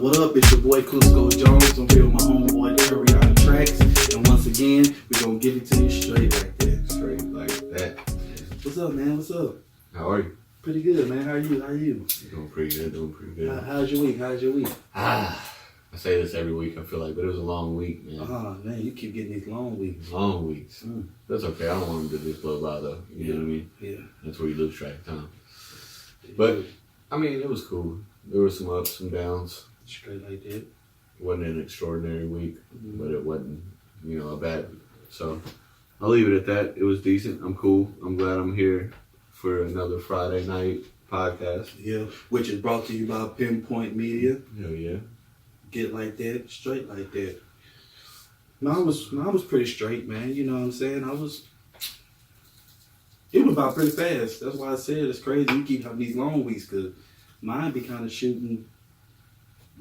What up? It's your boy CuscoJones. I'm here with my homeboy TravionTraxx. And once again, we're going to give it to you straight like that. Straight like that. What's up, man? What's up? How are you? Pretty good, man. How are you? Doing pretty good. How's your week? I say this every week, I feel like, but it was a long week, man. Man, you keep getting these long weeks. Long weeks. That's okay. I don't want them to just blow by, though. You know what I mean? Yeah. That's where you lose track of time. But, I mean, it was cool. There were some ups, some downs. Straight like that. It wasn't an extraordinary week, but it wasn't, a bad week. So, I'll leave it at that. It was decent. I'm cool. I'm glad I'm here for another Friday night podcast. Yeah, which is brought to you by Pinpoint Media. Hell yeah. Get like that, straight like that. Mine was pretty straight, man. You know what I'm saying? It went by pretty fast. That's why I said it's crazy. You keep having these long weeks, because mine be kind of shooting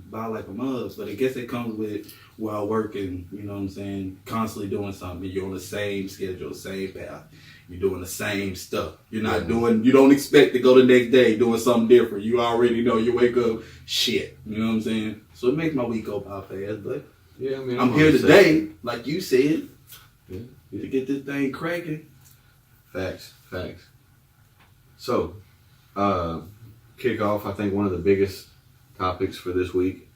by like a mug. But I guess it comes with while working, you know what I'm saying, constantly doing something. You're on the same schedule, same path. You're doing the same stuff. You're not you don't expect to go the next day doing something different. You already know you wake up, shit. You know what I'm saying? So it makes my week go by fast, but yeah, I mean, I'm here today, like you said, to get this thing cracking. Facts. So, kick off, I think one of the biggest topics for this week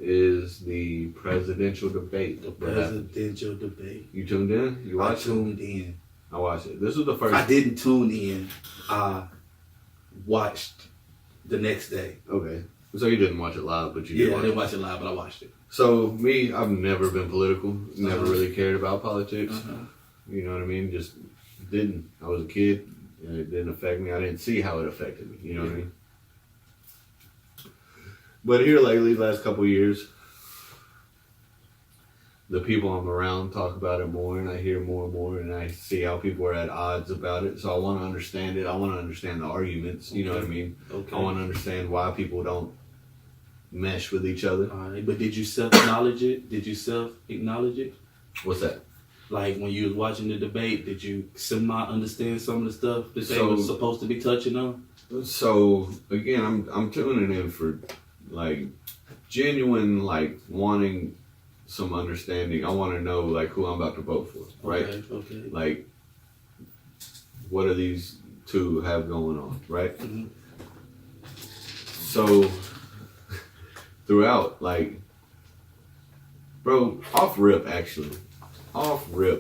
is the presidential debate. The presidential debate. You tuned in? You watched it? I tuned in. I watched it. This was the first. I didn't tune in. I watched the next day. Okay. So you didn't watch it live, but you did watch it. I didn't watch it live, but I watched it. So me, I've never been political. Never really cared about politics. You know what I mean? Just didn't. I was a kid, and it didn't affect me. I didn't see how it affected me. You know what I mean? But here lately, last couple of years, the people I'm around talk about it more, and I hear more and more, and I see how people are at odds about it. So I want to understand it. I want to understand the arguments. You know what I mean? Okay. I want to understand why people don't mesh with each other. All right, but did you self-acknowledge it? What's that? Like when you was watching the debate, did you somehow understand some of the stuff that they were supposed to be touching on? So again, I'm tuning in for like genuine, like wanting some understanding. I want to know like who I'm about to vote for, right? Okay. Like, what do these two have going on, right? Mm-hmm. So throughout, like, bro, off rip,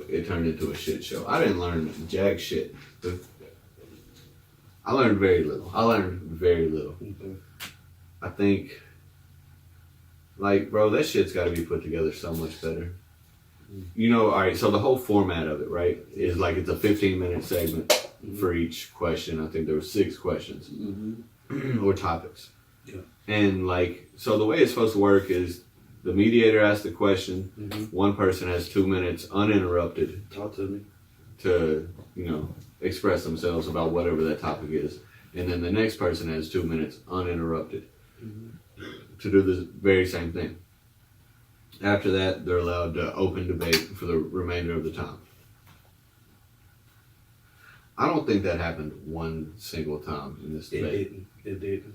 it turned into a shit show. I didn't learn jack shit. I learned very little. Okay. I think, like, bro, that shit's got to be put together so much better. All right, so the whole format of it, right, is like it's a 15-minute segment for each question. I think there were 6 questions or topics. Yeah. And, like, so the way it's supposed to work is the mediator asks the question. One person has 2 minutes uninterrupted. Talk to me. To, express themselves about whatever that topic is. And then the next person has 2 minutes uninterrupted to do the very same thing. After that, they're allowed to open debate for the remainder of the time. I don't think that happened one single time in this debate. It didn't.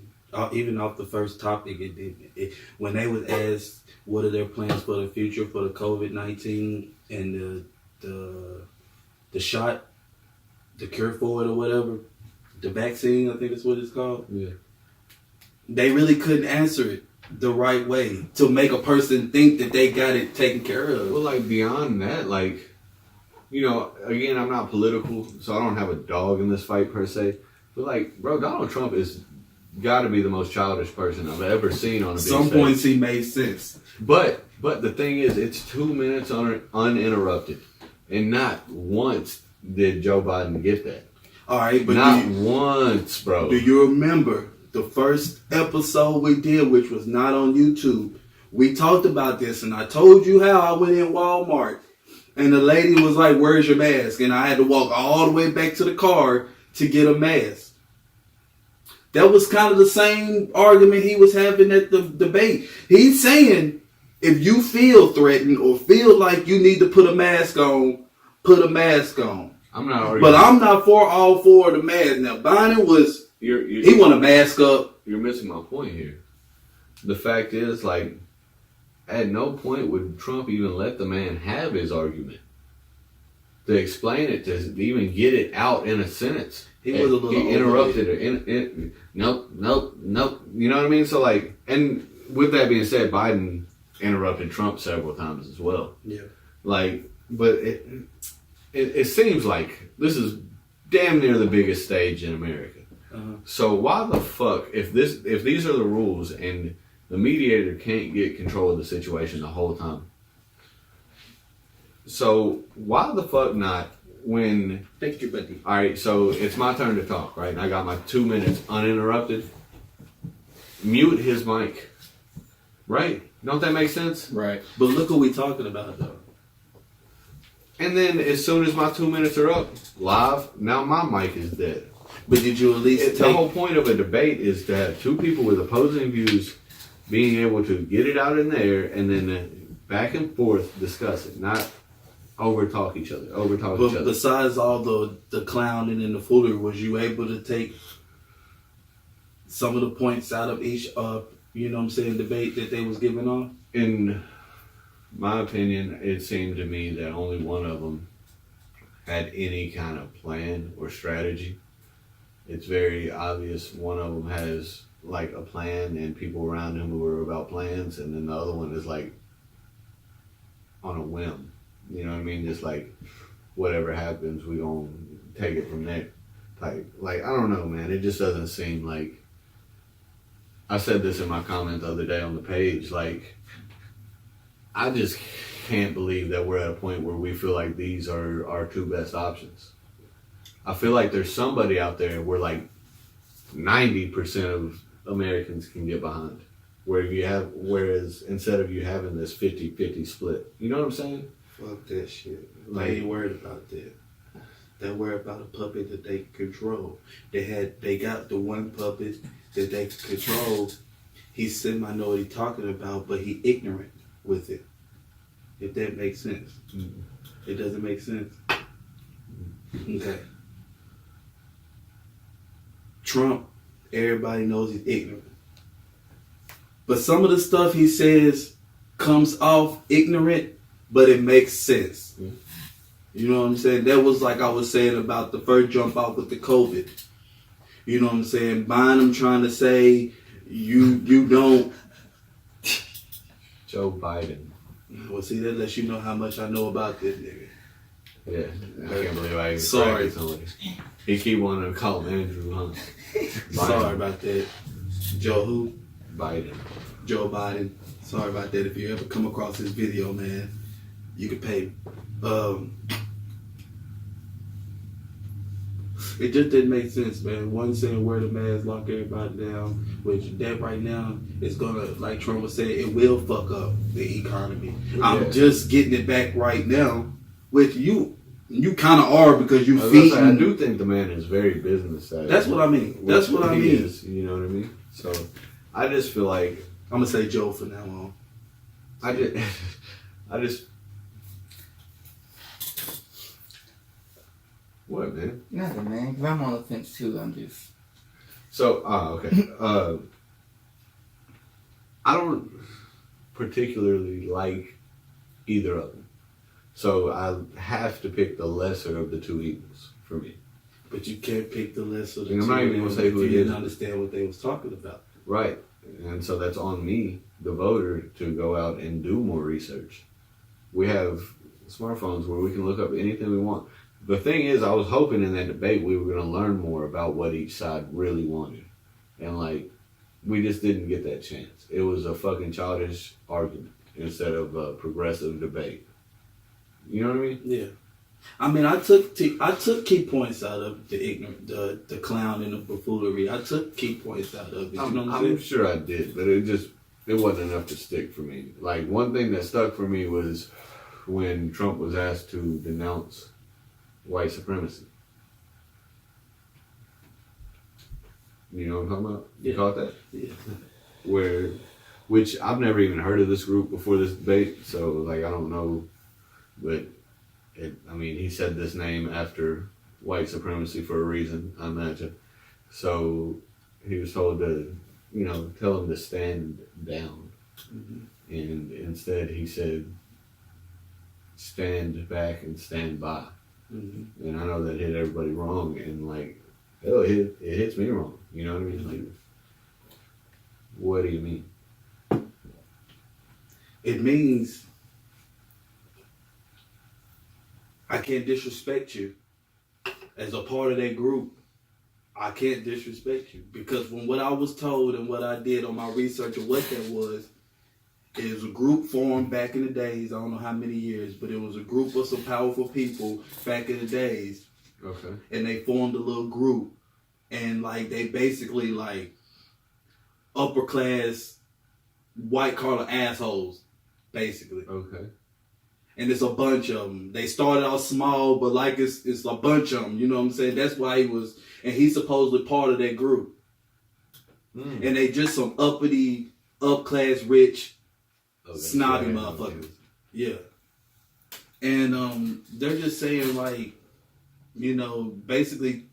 Even off the first topic, it didn't. When they was asked what are their plans for the future for the COVID-19 and the shot, the cure for it or whatever, the vaccine, I think that's what it's called. Yeah. They really couldn't answer it the right way to make a person think that they got it taken care of. Well, like, beyond that, like, again, I'm not political, so I don't have a dog in this fight per se. But, like, bro, Donald Trump is got to be the most childish person I've ever seen on a big Some stage. points he made sense. But the thing is, it's 2 minutes uninterrupted. And not once did Joe Biden get that. All right, but not once, bro. Do you remember the first episode we did, which was not on YouTube? We talked about this, and I told you how I went in Walmart, and the lady was like, "Where's your mask?" And I had to walk all the way back to the car to get a mask. That was kind of the same argument he was having at the debate. He's saying If you feel threatened or feel like you need to put a mask on, put a mask on. I'm not arguing. But I'm not all for the mask. Now, Biden was, he want to mask up. You're missing my point here. The fact is, like, at no point would Trump even let the man have his argument. To explain it, to even get it out in a sentence. He was a little He interrupted it. Nope. You know what I mean? So, like, and with that being said, Biden interrupted Trump several times as well. Yeah. Like, but it seems like this is damn near the biggest stage in America. Uh-huh. So why the fuck, if these are the rules and the mediator can't get control of the situation the whole time, so why the fuck not when... Thank you, buddy. All right, so it's my turn to talk, right? I got my 2 minutes uninterrupted. Mute his mic. Right? Don't that make sense? Right. But look what we talking about, though. And then as soon as my 2 minutes are up, live, now my mic is dead. But did you at least The whole point of a debate is to have two people with opposing views being able to get it out in there and then back and forth discuss it, not over-talk each other. But besides all the clowning and the foolery, was you able to take some of the points out of each, debate that they was giving off? In my opinion, it seemed to me that only one of them had any kind of plan or strategy. It's very obvious one of them has like a plan and people around him who are about plans, and then the other one is like on a whim. You know what I mean? Just like whatever happens, we gonna take it from there. Like I don't know, man. It just doesn't seem like. I said this in my comment the other day on the page. Like, I just can't believe that we're at a point where we feel like these are our two best options. I feel like there's somebody out there where like 90% of Americans can get behind. Whereas instead of you having this 50-50 split. You know what I'm saying? Fuck that shit. They ain't worried about that. They're worried about a puppet that they control. They got the one puppet that they control. He semi-know what he's talking about, but he ignorant with it. If that makes sense. Mm-hmm. It doesn't make sense. Okay. Trump, everybody knows he's ignorant. But some of the stuff he says comes off ignorant, but it makes sense. Mm-hmm. You know what I'm saying? That was like I was saying about the first jump out with the COVID. You know what I'm saying? Biden trying to say you don't. Joe Biden. Well, see, that lets you know how much I know about this nigga. Yeah, I can't believe I even sorry. Somebody. He keep wanting to call him Andrew, huh? Sorry about that. Joe who? Biden. Joe Biden. Sorry about that. If you ever come across this video, man, you can pay me. It just didn't make sense, man. One saying wear the mask, lock everybody down, which that right now is gonna, like Trump was saying, it will fuck up the economy. Yeah. I'm just getting it back right now, which you kind of are because you feed. I do think the man is very business savvy. That's what I mean. That's what I mean. Is, you know what I mean? So I just feel like I'm gonna say Joe from now on. I just. What, man? Nothing, man. Because I'm on the fence too. I'm just. So, okay. I don't particularly like either of them. So I have to pick the lesser of the two evils for me. But you can't pick the lesser of the two. I'm not even going to say who you it is. Didn't understand what they was talking about. Right. And so that's on me, the voter, to go out and do more research. We have smartphones where we can look up anything we want. The thing is, I was hoping in that debate we were going to learn more about what each side really wanted. And, like, we just didn't get that chance. It was a fucking childish argument instead of a progressive debate. You know what I mean? Yeah. I mean, I took key points out of the ignorant, the clown and the buffoonery. I took key points out of it. You know what I'm saying? Sure I did, but it wasn't enough to stick for me. Like, one thing that stuck for me was when Trump was asked to denounce white supremacy. You know what I'm talking about? You caught that? Yeah. Where which I've never even heard of this group before this debate, so like I don't know, but he said this name after white supremacy for a reason, I imagine. So he was told to, tell him to stand down, and instead he said, stand back and stand by. And I know that hit everybody wrong, and like, hell, it hits me wrong. You know what I mean? Like, what do you mean? It means I can't disrespect you as a part of that group. I can't disrespect you because from what I was told and what I did on my research of what that was, it was a group formed back in the days. I don't know how many years, but it was a group of some powerful people back in the days. Okay. And they formed a little group, and like they basically like upper class white collar assholes, basically. Okay. And it's a bunch of them. They started out small, but like it's a bunch of them. You know what I'm saying? That's why he's supposedly part of that group. And they just some uppity, up class, rich, snobby motherfuckers. Yeah. And they're just saying like, basically,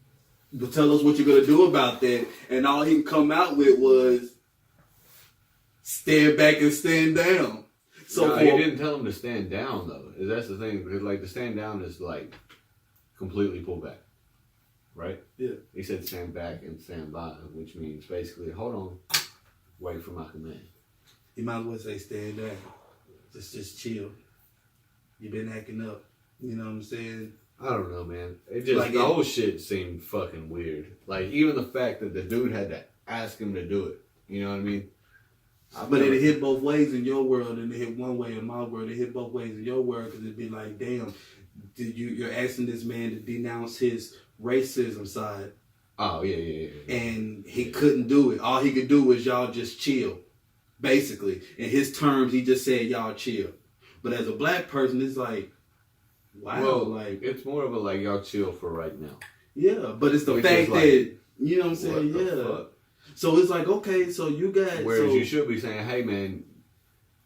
tell us what you're gonna do about that. And all he can come out with was stand back and stand down. So he didn't tell him to stand down though. That's the thing, because like to stand down is like completely pull back, right? Yeah. He said stand back and stand by, which means basically hold on, wait for my command. You might as well say stand down. Just chill. You've been acting up. You know what I'm saying? I don't know, man. It just like the whole shit seemed fucking weird. Like even the fact that the dude had to ask him to do it. You know what I mean? But it hit both ways in your world, and it hit one way in my world. It hit both ways in your world, because it'd be like, damn, you're asking this man to denounce his racism side. Oh, yeah. And he couldn't do it. All he could do was y'all just chill. Basically. In his terms, he just said y'all chill. But as a black person, it's like, wow. Well, like it's more of a like, y'all chill for right now. Yeah, but it's the Which fact like, that, you know what I'm saying? What yeah. fuck? So it's like, okay, so you got... Whereas you should be saying, hey, man,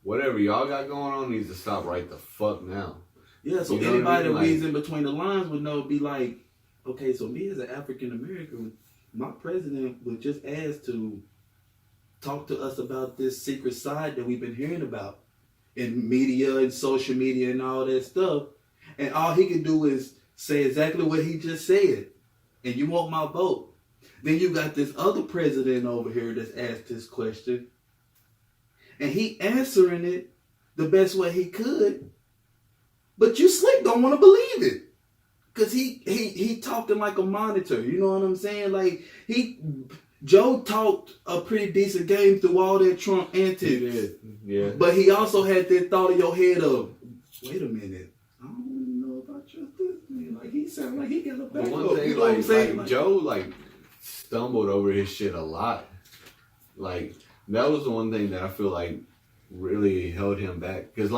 whatever y'all got going on needs to stop right the fuck now. Yeah, so anybody that reads in between the lines would know, be like, okay, so me as an African-American, my president was just asked to talk to us about this secret side that we've been hearing about in media and social media and all that stuff. And all he can do is say exactly what he just said. And you want my vote. Then you got this other president over here that's asked this question. And he answering it the best way he could. But you slick don't want to believe it. Because he talking like a monitor. You know what I'm saying? Like, Joe talked a pretty decent game through all that Trump antics. Yeah. But he also had that thought in your head of, wait a minute, I don't know if I trust this man. Like, he sound like he got a back But one up. thing, You know what I'm saying? like Joe, stumbled over his shit a lot. Like, that was the one thing that I feel like really held him back. Because,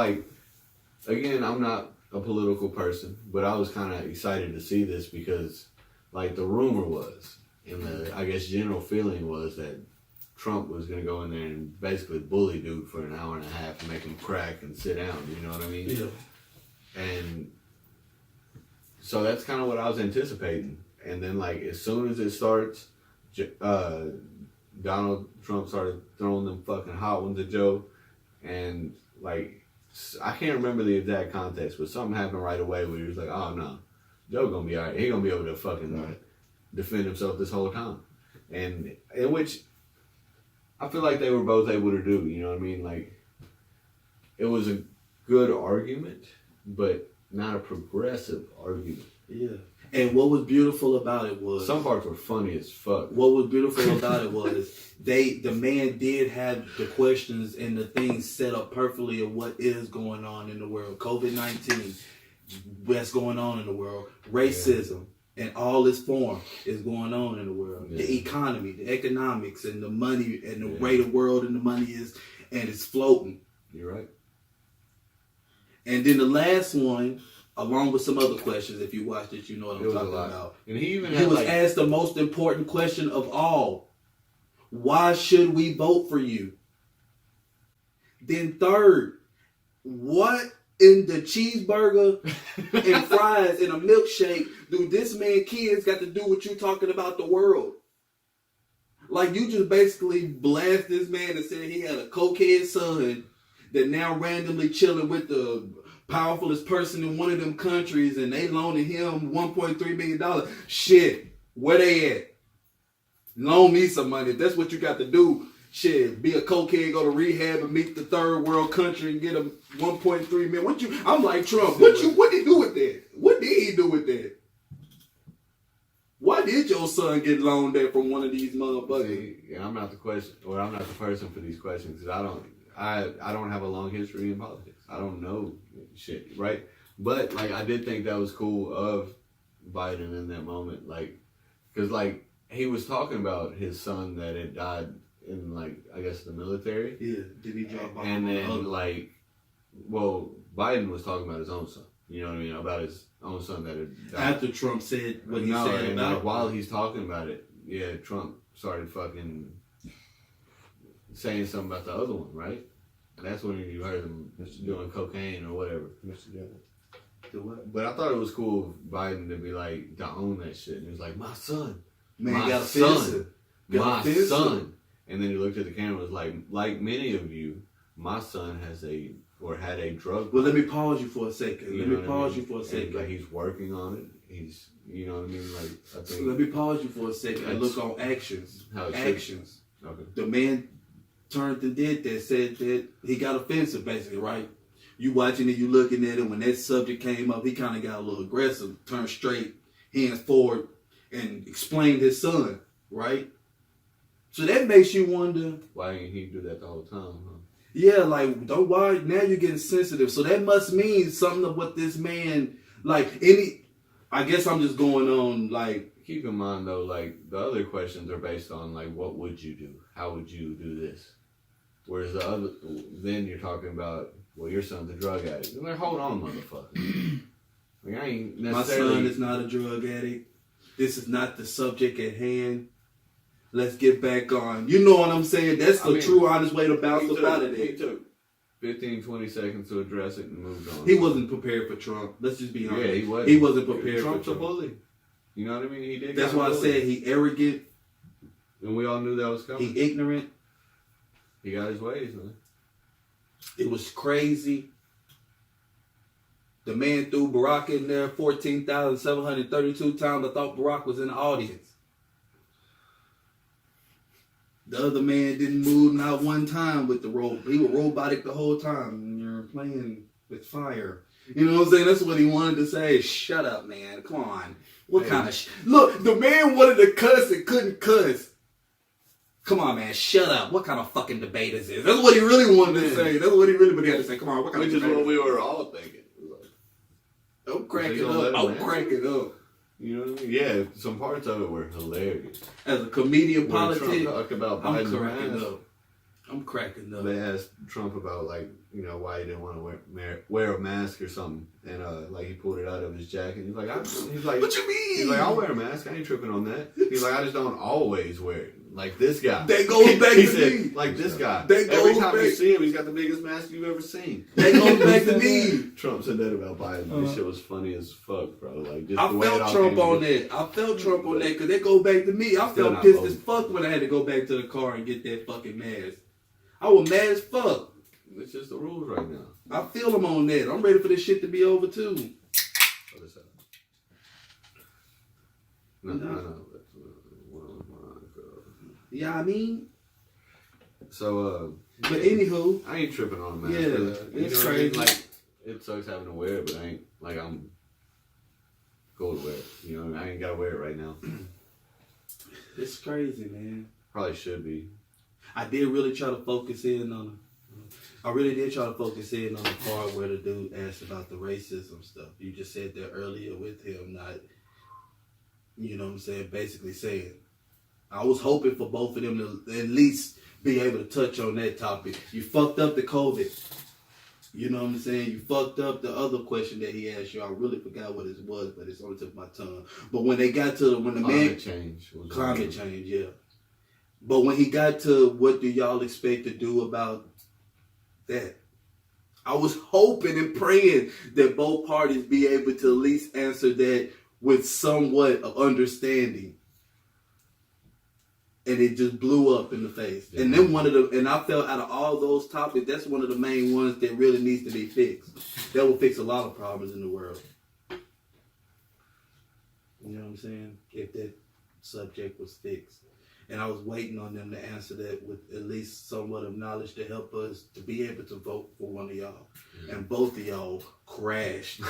again, I'm not a political person, but I was kind of excited to see this because, the rumor was, and the, I guess, general feeling was that Trump was going to go in there and basically bully dude for an hour and a half and make him crack and sit down, you know what I mean? Yeah. And so that's kind of what I was anticipating. And then, as soon as it starts, Donald Trump started throwing them fucking hot ones at Joe. And, I can't remember the exact context, but something happened right away where he was like, oh, no, Joe gonna be all right. He gonna be able to fucking defend himself this whole time. And in which I feel like they were both able to do, you know what I mean? It was a good argument, but not a progressive argument. Yeah. And what was beautiful about it was... Some parts were funny as fuck. What was beautiful about it was the man did have the questions and the things set up perfectly of what is going on in the world. COVID-19, what's going on in the world. Racism and all its form is going on in the world. Yeah. The economy, the economics, and the money, and the way the world and the money is, and it's floating. You're right. And then the last one... along with some other questions, if you watched it, you know what I'm talking about. And he was asked the most important question of all. Why should we vote for you? Then third, what in the cheeseburger and fries and a milkshake do this man kids got to do with you talking about the world? Like, you just basically blast this man and said he had a cokehead son that now randomly chilling with the powerfulest person in one of them countries and they loaning him $1.3 million. Shit, where they at? Loan me some money. If that's what you got to do, shit, be a cokehead, go to rehab and meet the third world country and get a 1.3 million. I'm like Trump. What did he do with that? What did he do with that? Why did your son get loaned that from one of these motherfuckers? See, yeah, I'm not the question, or I'm not the person for these questions, because I don't have a long history in politics. I don't know shit, right? But like, I did think that was cool of Biden in that moment, like, because like he was talking about his son that had died in, like, I guess the military. Yeah, did he drop off? And then like, well, Biden was talking about his own son. You know what I mean? About his own son that had died. After Trump said what he said and about like, while he's talking about it, yeah, Trump started fucking saying something about the other one, right? And that's when you heard him doing cocaine or whatever. But I thought it was cool of Biden to be like, to own that shit. And he was like, my son. Man, my got son. My offensive. son. And then he looked at the camera and was like many of you, my son has had a drug. Well, let me pause you for a second. You second. Like, he's working on it. He's, you know what I mean? Like, I think. Let me pause you for a second and look on actions. Actions. Okay. The man turned and did that, said that he got offensive, basically, right? You watching it, you looking at it. When that subject came up, he kind of got a little aggressive, turned straight, hands forward, and explained his son, right? So that makes you wonder. Why didn't he do that the whole time, huh? Yeah, like, why now you're getting sensitive. So that must mean something of what this man, like, I guess I'm just going on, like. Keep in mind, though, like, the other questions are based on, like, what would you do? How would you do this? Whereas then you're talking about, well, your son's a drug addict. And like, hold on, motherfucker. Like, I ain't necessarily. My son is not a drug addict. This is not the subject at hand. Let's get back on. You know what I'm saying? That's the true, honest way to bounce up out of there. He took 15, 20 seconds to address it and moved on. He wasn't prepared for Trump. Let's just be honest. Yeah, he wasn't. He wasn't prepared Trump's for Trump. a bully. You know what I mean? He did. That's why I said he arrogant. And we all knew that was coming. He ignorant. He got his ways, man. It was crazy. The man threw Barack in there 14,732 times. I thought Barack was in the audience. The other man didn't move not one time with the rope. He was robotic the whole time. And you're playing with fire. You know what I'm saying? That's what he wanted to say. Shut up, man. Come on. What kind of Look, the man wanted to cuss and couldn't cuss. Come on, man. Shut up. What kind of fucking debate is this? That's what he really wanted to say. That's what he really had to say. Come on, what kind of debate? Which is what we were all thinking. Don't crack it up. Don't crack it up. You know what I mean? Yeah, some parts of it were hilarious. As a comedian politician, I'm cracking up. They asked Trump about, like, you know, why he didn't want to wear a mask or something, and like he pulled it out of his jacket. He's like, what you mean? He's like, I'll wear a mask. I ain't tripping on that. He's like, I just don't always wear it. Like this guy. That goes back he to said, me. Like this guy. Every time you see him, he's got the biggest mask you've ever seen. That goes back to me. Trump said that about Biden. This shit was funny as fuck, bro. Like, just I the way felt Trump on that. I felt Trump on that because they go back to me. I felt pissed as fuck when I had to go back to the car and get that fucking mask. I was mad as fuck. It's just the rules right now. I feel them on that. I'm ready for this shit to be over too. What is that? No. Yeah, I mean. So, but anywho, I ain't tripping on a mask. Yeah, it's crazy. I mean? Like, it sucks having to wear it, but I ain't like I'm cool to wear it. You know, I ain't gotta wear it right now. It's crazy, man. Probably should be. I did really try to focus in on. I really did try to focus in on the part where the dude asked about the racism stuff. You just said that earlier with him, not. You know what I'm saying? Basically saying. I was hoping for both of them to at least be able to touch on that topic. You fucked up the COVID. You know what I'm saying? You fucked up the other question that he asked you. I really forgot what it was, but it's on the tip of my tongue. But when they got to climate change, yeah. But when he got to what do y'all expect to do about that. I was hoping and praying that both parties be able to at least answer that with somewhat of understanding. And it just blew up in the face. Yeah. And then I felt out of all those topics, that's one of the main ones that really needs to be fixed. That will fix a lot of problems in the world. You know what I'm saying? If that subject was fixed. And I was waiting on them to answer that with at least somewhat of knowledge to help us to be able to vote for one of y'all. And both of y'all crashed.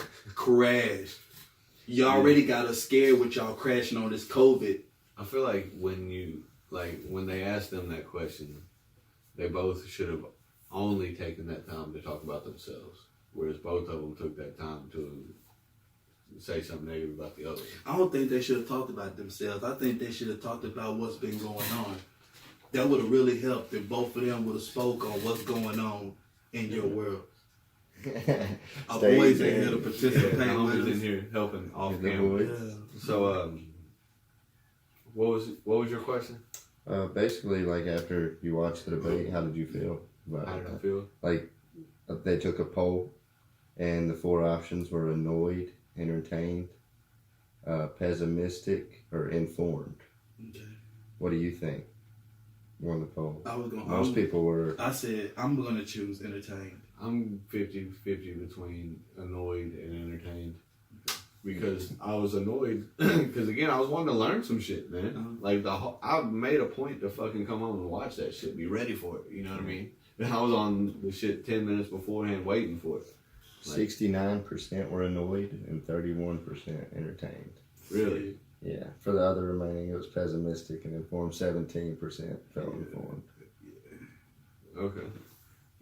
You already got us scared with y'all crashing on this COVID. I feel like when they asked them that question, they both should have only taken that time to talk about themselves. Whereas both of them took that time to say something negative about the other. I don't think they should have talked about themselves. I think they should have talked about what's been going on. That would have really helped if both of them would have spoke on what's going on in your world. Our boys in here to participate with us. In here helping off camera. Yeah. So, what was your question? Basically, like after you watched the debate, how did you feel about it? How did I feel? Like they took a poll, and the 4 options were annoyed, entertained, pessimistic, or informed. Okay. What do you think? Won the poll. Most people were. I said I'm going to choose entertained. I'm 50-50 between annoyed and entertained. Because I was annoyed. Because again, I was wanting to learn some shit, man. Like I made a point to fucking come home and watch that shit, be ready for it. You know what I mean? And I was on the shit 10 minutes beforehand, waiting for it. 69% were annoyed and 31% entertained. Really? Yeah. For the other remaining, it was pessimistic and informed. 17% felt informed. Okay.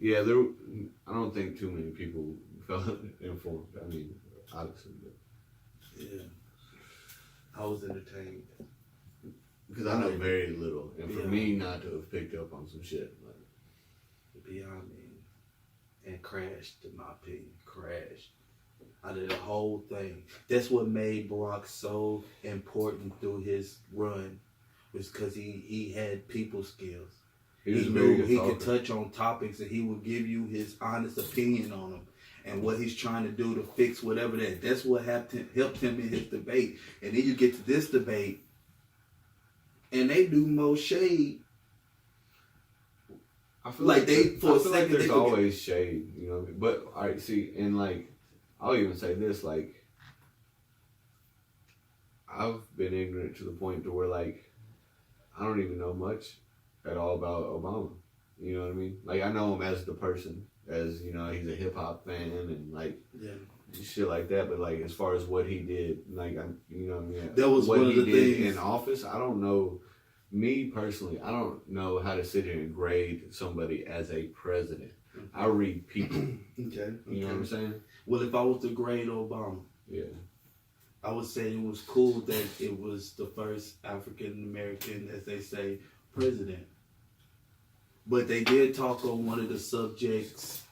Yeah, I don't think too many people felt informed. I mean, obviously, but. Yeah. I was entertained. Because I know very little. And for me not to have picked up on some shit. Like, beyond me. And crashed, in my opinion. Crashed. I did the whole thing. That's what made Barack so important through his run. Was because he had people skills. He knew he could touch on topics and he would give you his honest opinion on them. And what he's trying to do to fix whatever that's what helped him in his debate. And then you get to this debate, and they do more shade. I feel like there's always shade, you know. But all right, see, and like I'll even say this, like I've been ignorant to the point to where like I don't even know much at all about Obama. You know what I mean? Like I know him as the person. As you know, he's a hip hop fan and like shit like that. But like as far as what he did, like you know, that was what one of the did things in office. I don't know. Me personally, I don't know how to sit here and grade somebody as a president. I read people. Okay. You know what I'm saying? Well, if I was to grade Obama, I would say it was cool that it was the first African American, as they say, president. But they did talk on one of the subjects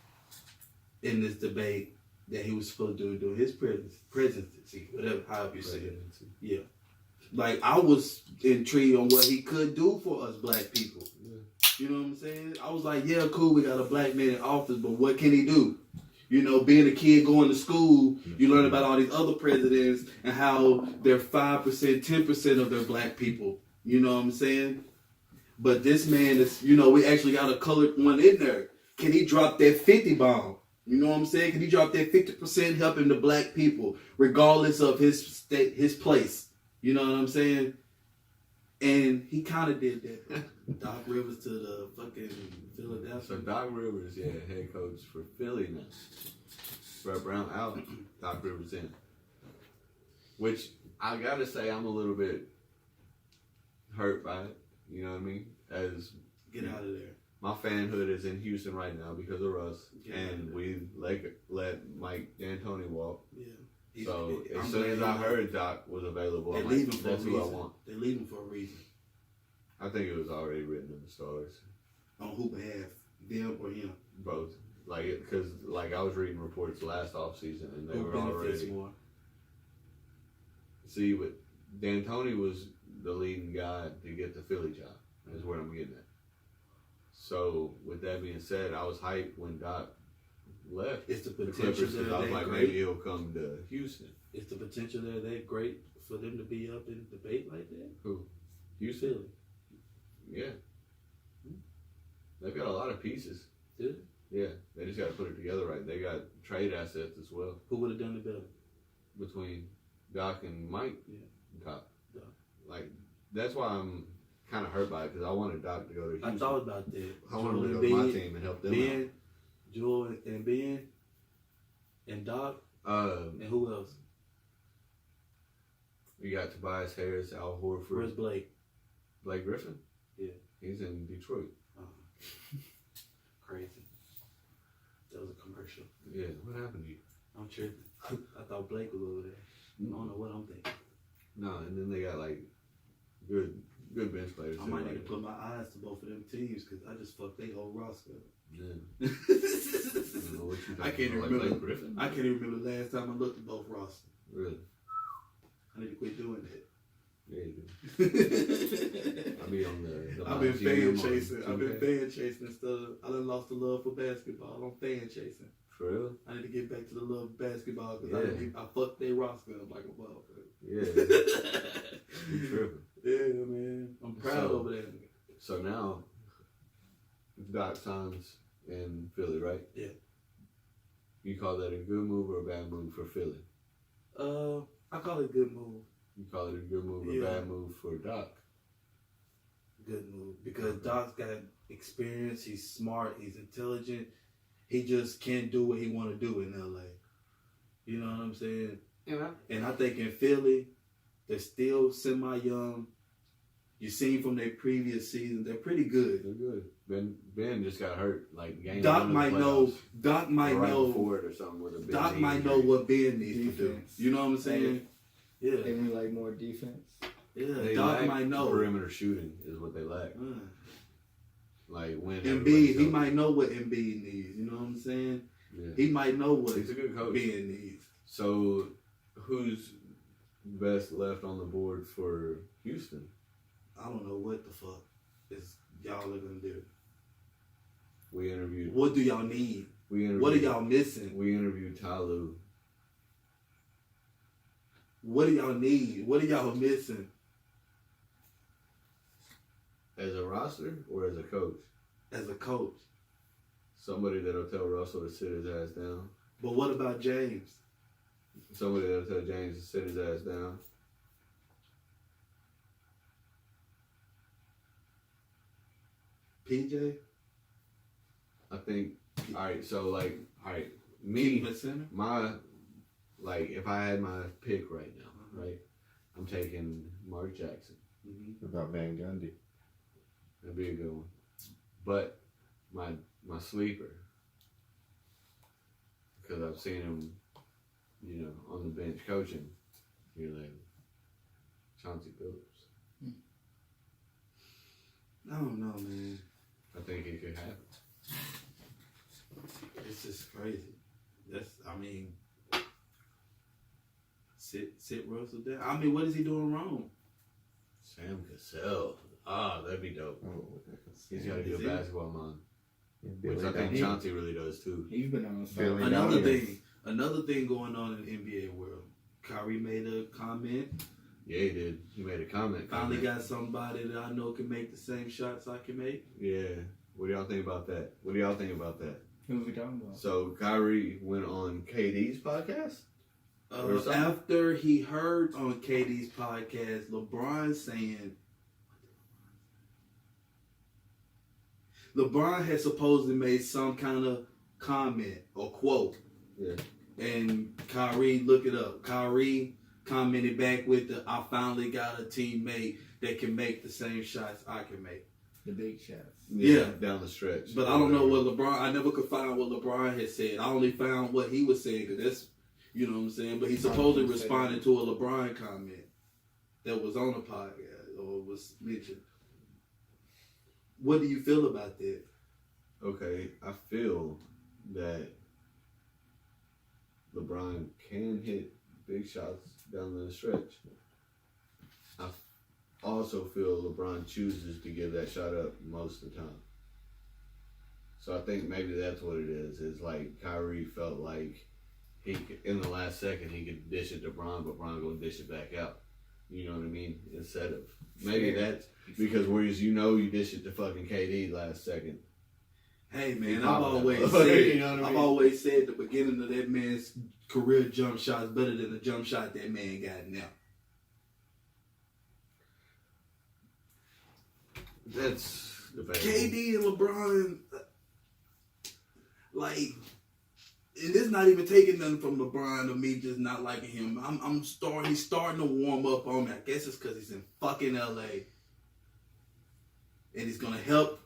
in this debate that he was supposed to do during his presidency, however you say it. Yeah. Like, I was intrigued on what he could do for us black people. Yeah. You know what I'm saying? I was like, yeah, cool, we got a black man in office, but what can he do? You know, being a kid going to school, you learn about all these other presidents and how they're 5%, 10% of their black people. You know what I'm saying? But this man is, you know, we actually got a colored one in there. Can he drop that 50 bomb? You know what I'm saying? Can he drop that 50% helping the black people, regardless of his state, his place? You know what I'm saying? And he kind of did that. Doc Rivers to the fucking Philadelphia. So Doc Rivers, head coach for Philly now. Brett Brown out, Doc Rivers in. Which I gotta say, I'm a little bit hurt by it. You know what I mean? Get out of there. My fanhood is in Houston right now because of Russ, and we let Mike D'Antoni walk. Yeah. So as soon as I heard Doc was available, I'm like, that's who I want. They're leaving for a reason. I think it was already written in the stars. On who behalf? Them or him? Both. Like, because like I was reading reports last off season, and they were already. More? See, but D'Antoni was the leading guy to get the Philly job. Is where I'm getting at. So with that being said, I was hyped when Doc left. It's the the potential Clippers because there I was that like, great. maybe he'll come to Houston. Is the potential there that great for them to be up in debate like that? Who? Houston? Philly. Yeah. They've got a lot of pieces. Did Yeah, they just got to put it together right. They got trade assets as well. Who would have done it better? Between Doc and Mike. Yeah. Doc. Doc. Like, that's why I'm kind of hurt by it because I wanted Doc to go to Houston. I thought about that. I wanted him to go to my team and help them Ben, Joel, and Ben, and Doc, out. and who else? We got Tobias Harris, Al Horford. Where's Blake? Blake Griffin? Yeah. He's in Detroit. Crazy. That was a commercial. Yeah, what happened to you? I'm tripping. I thought Blake was over there. I don't know what I'm thinking. No, and then they got like good bench players. I too, might like, need to put my eyes to both of them teams because I just fucked their whole roster up. Yeah. I I don't know what you can't talking even about, like remember. Blake Griffin? I can't even remember the last time I looked at both rosters. Really? I need to quit doing that. Yeah, you do. I be on the I've been GM fan chasing. on I've been 2K. fan chasing instead of. I done lost the love for basketball. I'm fan chasing. For real? I need to get back to the love of basketball Yeah. because I fucked their roster up like a motherfucker. Yeah. You tripping. Yeah, man. I'm proud So- over that. So now, Doc signs in Philly, right? Yeah. You call that a good move or a bad move for Philly? I call it a good move. You call it a good move or Yeah. a bad move for Doc? Good move because Doc's got experience. He's smart. He's intelligent. He just can't do what he want to do in LA. You know what I'm saying? Yeah. And I think in Philly, they're still semi-young. You seen from their previous season, they're pretty good. They're good. Ben just got hurt like game Doc one of the might know. playoffs. Doc might right know. before it or something with a big Doc knee might know injury. what Ben needs to do. Defense. You know what I'm saying? Yeah, They need like more defense. yeah. They Doc lack might know. perimeter shooting is what they lack. Uh, Like when Embiid, everybody's he healthy. might know what Embiid needs. You know what I'm saying? Yeah. He might know what He's a good coach. Ben needs. So, who's best left on the board for Houston? I don't know what the fuck is y'all are gonna do. We interviewed. What do y'all need? We interviewed. What are y'all missing? We interviewed Ty Lue. What do y'all need? What are y'all missing? As a roster or as a coach? As a coach. Somebody that'll tell Russell to sit his ass down. But what about James? Somebody that'll tell James to sit his ass down. PJ? I think. All right. So like, all right. Keep him Me, at center? my, like, if I had my pick right now, right, I'm taking Mark Jackson. Mm-hmm. What about Van Gundy? That'd be a good one. But my sleeper, because I've seen him, you know, on the bench coaching here lately. Chauncey Billups. I don't know, man. I think it could happen. It's just crazy. Sit Russell down. I mean, what is he doing wrong? Sam Cassell. That'd be dope. Oh, He's got a Is good he? basketball mind. yeah, Which Billy I think Donovan. Chauncey really does too. He's been on Philly fire. Donovan. Another thing going on in the NBA world. Kyrie made a comment. Yeah, he did. He made a comment. Finally got somebody that I know can make the same shots I can make. Yeah. What do y'all think about that? Who are we talking about? So Kyrie went on KD's podcast? Or something? After he heard on KD's podcast, LeBron saying, LeBron had supposedly made some kind of comment or quote. Yeah. And Kyrie, look it up. Kyrie commented back with I finally got a teammate that can make the same shots I can make. The big shots. Yeah. Down the stretch. But I don't know what LeBron, I never could find what LeBron had said. I only found what he was saying, because that's, you know what I'm saying? But he supposedly responded to a LeBron comment that was on the podcast or was mentioned. What do you feel about that? Okay, I feel that LeBron can hit big shots down the stretch. I also feel LeBron chooses to give that shot up most of the time. So I think maybe that's what it is. It's like Kyrie felt like in the last second he could dish it to Bron, but Bron gonna dish it back out. You know what I mean? Instead of maybe that's because whereas you dish it to fucking KD last second. Hey man, I've always said you know what I mean? I've always said the beginning of that man's career jump shot is better than the jump shot that man got now. That's debatable. KD and LeBron, like, and it's not even taking nothing from LeBron or me just not liking him. He's starting to warm up on me. I guess it's because he's in fucking LA, and he's gonna help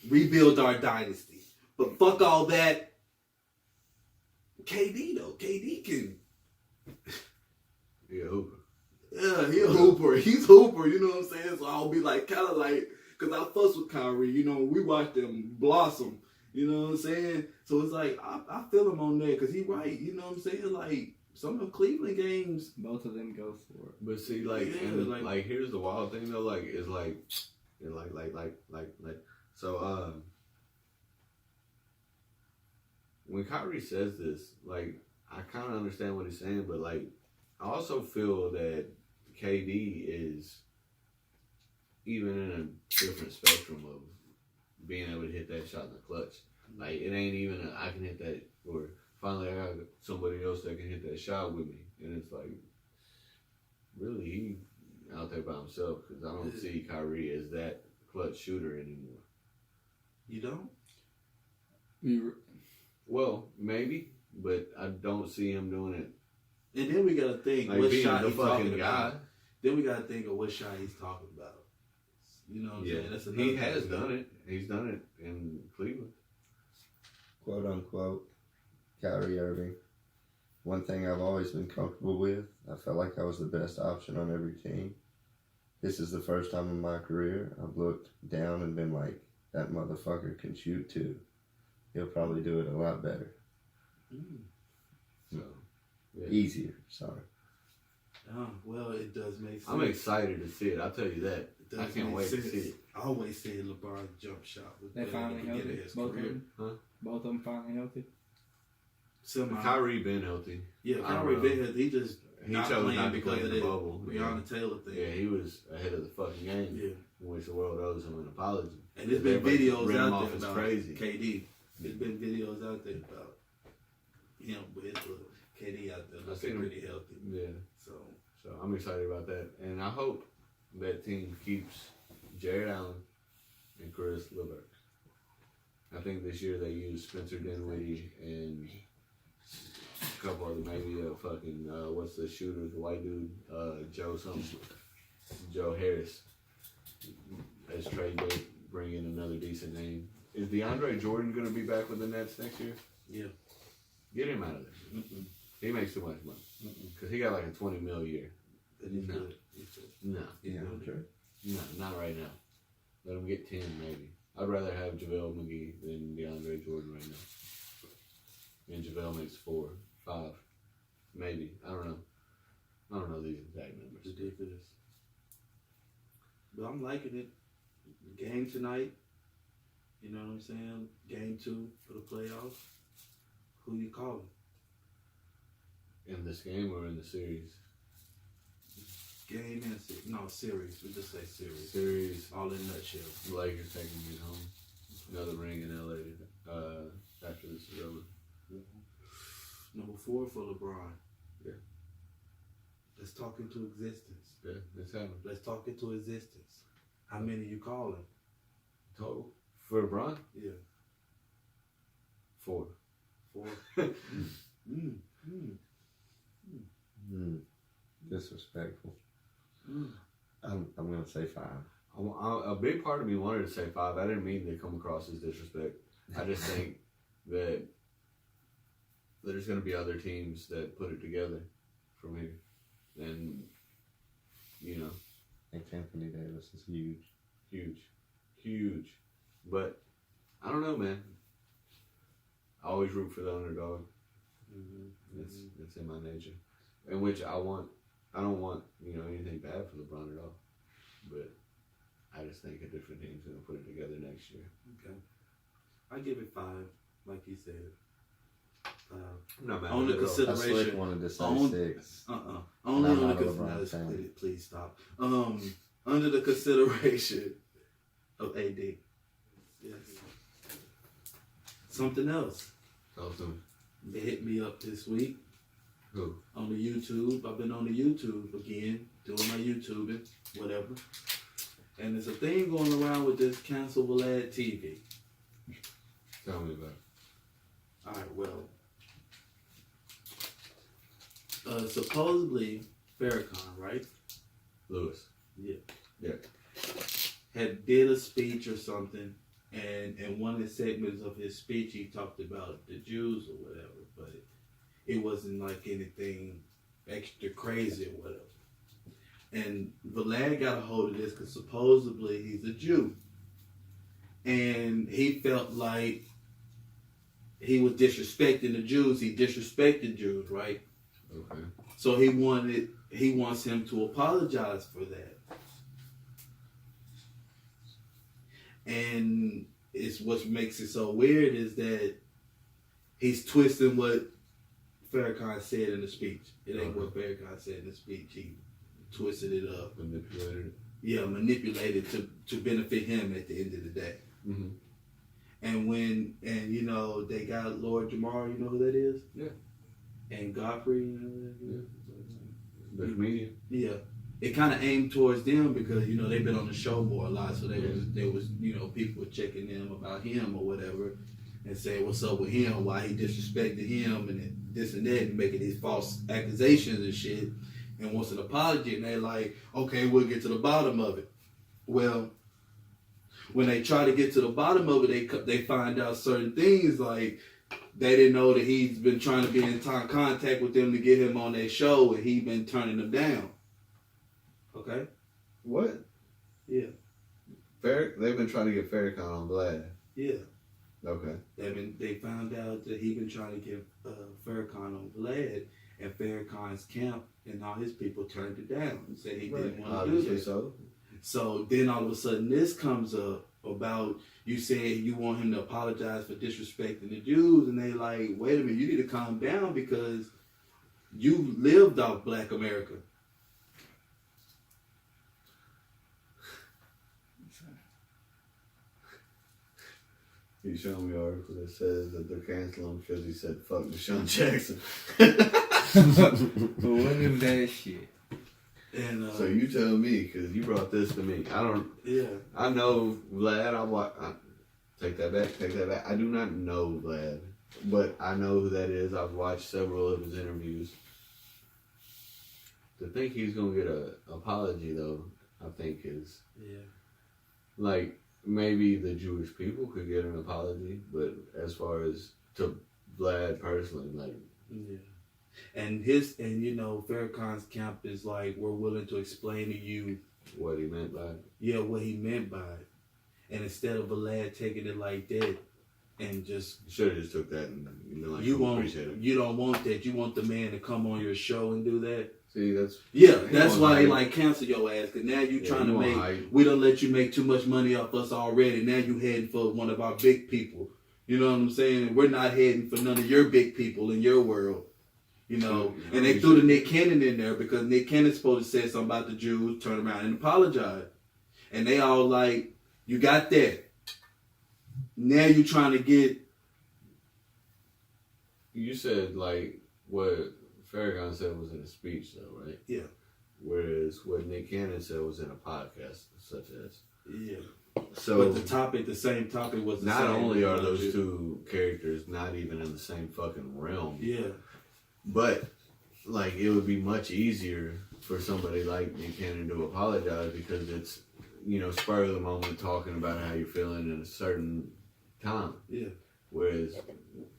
rebuild our dynasty. But fuck all that. KD though, KD can. Yeah, Hooper. Yeah, he's a hooper. He's hooper. You know what I'm saying? So I'll be like, kind of like. Because I fuss with Kyrie, you know, we watched them blossom, you know what I'm saying? So it's like, I feel him on there because he right, you know what I'm saying? Like, some of the Cleveland games. Both of them go for it. But see, like here's the wild thing, though, like, it's like, so, when Kyrie says this, like, I kind of understand what he's saying, but, like, I also feel that KD is even in a different spectrum of being able to hit that shot in the clutch. Like, it ain't even I can hit that, or finally I got somebody else that can hit that shot with me. And it's like, really, he out there by himself, because I don't see Kyrie as that clutch shooter anymore. You don't? Well, maybe, but I don't see him doing it. And then we got to think like what shot the he's talking fucking guy. about. Then we got to think of what shot he's talking about. You know what I'm saying? That's he has done it. He's done it in Cleveland. Quote unquote, Kyrie Irving. One thing I've always been comfortable with, I felt like I was the best option on every team. This is the first time in my career I've looked down and been like, that motherfucker can shoot too. He'll probably do it a lot better. So, yeah. Easier, sorry. Oh, well, it does make sense. I'm excited to see it. I'll tell you that. I can't wait to see it. I always said LeBron's jump shot was they finally healthy. Both of them. Huh? Both of them finally healthy. Kyrie been healthy. Yeah, Kyrie been healthy. He chose playing not to because play of in the bubble. Breonna Taylor thing. Yeah, he was ahead of the fucking game. Yeah, in which the world owes him an apology. And there's been videos out there about crazy. KD. There's been videos out there about him with KD out there looking pretty healthy. Yeah. So I'm excited about that, and I hope that team keeps Jared Allen and Chris LeVert. I think this year they used Spencer Dinwiddie and a couple other, maybe a fucking what's the shooter, the white dude, Joe Harris as trade bait, bring in another decent name. Is DeAndre Jordan going to be back with the Nets next year? Yeah. Get him out of there. He makes too much money. Because he got like a $20 million a year. No. Yeah, sure. No, not right now. Let him get 10 maybe. I'd rather have JaVale McGee than DeAndre Jordan right now. And JaVale makes 4, 5, maybe. I don't know these exact numbers. Ridiculous. But I'm liking it. Game tonight. You know what I'm saying? Game 2 for the playoffs. Who you calling? In this game or in the series? Game and series. No, series. We just say series. Series. All in a nutshell. The Lakers taking it home. Another ring in LA after this is over. Number 4 for LeBron. Yeah. Let's talk into existence. Yeah, it's happening. Let's talk into existence. How many you calling? Total? For LeBron? Yeah. 4. 4. Disrespectful. I'm gonna say 5. A big part of me wanted to say 5. I didn't mean to come across as disrespect. I just think that there's going to be other teams that put it together from here. And, you know. I think Anthony Davis is huge. Huge. But, I don't know, man. I always root for the underdog. It's in my nature. In which I don't want, anything bad for LeBron at all. But I just think a different team's going to put it together next year. Okay. I give it 5, like you said. No, man. On the I consideration. slick wanted to say On- 6. Only I'm on the not a LeBron consideration. fan. Please stop. Under the consideration of AD. Yes. Something else. Awesome. They hit me up this week. Who? On the YouTube. I've been on the YouTube again, doing my YouTubing, whatever. And there's a thing going around with this cancel Vlad TV. Tell me about it. Alright, well. Supposedly, Farrakhan, right? Lewis. Yeah. Yeah. Had did a speech or something, and in one of the segments of his speech, he talked about the Jews or whatever, but it wasn't like anything extra crazy or whatever. And Vlad got a hold of this because supposedly he's a Jew. And he felt like he was disrespecting the Jews. He disrespected Jews, right? Okay. So he wants him to apologize for that. And it's what makes it so weird is that he's twisting what Farrakhan said in the speech. It ain't what Farrakhan said in the speech. He twisted it up. Manipulated it. Yeah, manipulated to benefit him at the end of the day. Mm-hmm. And you know, they got Lord Jamar, you know who that is? Yeah. And Godfrey, you know who that is? The comedian. Yeah. It kind of aimed towards them because, you know, they've been on the show more a lot. So there was, you know, people checking them about him or whatever and saying, what's up with him? Why he disrespected him and this and that and making these false accusations and shit and wants an apology. And they're like, okay, we'll get to the bottom of it. Well, when they try to get to the bottom of it, they find out certain things like they didn't know that he's been trying to be in contact with them to get him on their show and he's been turning them down. Okay? What? Yeah. They've been trying to get Farrakhan on Vlad. Yeah. Okay. They found out that he's been trying to get Farrakhan on Vlad, and Farrakhan's camp and all his people turned it down and said he didn't want to do Obviously this. so. So then all of a sudden this comes up about you saying you want him to apologize for disrespecting the Jews, and they like, wait a minute, you need to calm down because you lived off Black America. You showed me an article that says that they're canceling him because he said fuck Deshaun Jackson. But what is that shit? And So you tell me, because you brought this to me. yeah. I know Vlad. Take that back. I do not know Vlad, but I know who that is. I've watched several of his interviews. To think he's going to get an apology, though, I think is... Yeah. Like, maybe the Jewish people could get an apology, but as far as to Vlad personally, like... Yeah. And you know, Farrakhan's camp is like, we're willing to explain to you what he meant by it. Yeah, what he meant by it. And instead of Vlad taking it like that and just Should have just took that and been like, you appreciate it. you don't want that. You want the man to come on your show and do that. See, that's... Yeah, that's why they hype. like cancel your ass. Cause now you trying to you want make. hype. We don't let you make too much money off us already. Now you heading for one of our big people. You know what I'm saying? We're not heading for none of your big people in your world. You know, and they threw the Nick Cannon in there because Nick Cannon's supposed to say something about the Jews, turn around and apologize. And they all like, you got that. Now you trying to get... You said, like, what Farrakhan said was in a speech, though, right? Yeah. Whereas what Nick Cannon said was in a podcast, such as... Yeah. So, But the same topic was the not same. only are those two characters not even in the same fucking realm, Yeah. but, like, it would be much easier for somebody like Nick Cannon to apologize because it's, you know, spur of the moment talking about how you're feeling in a certain time. Yeah. Whereas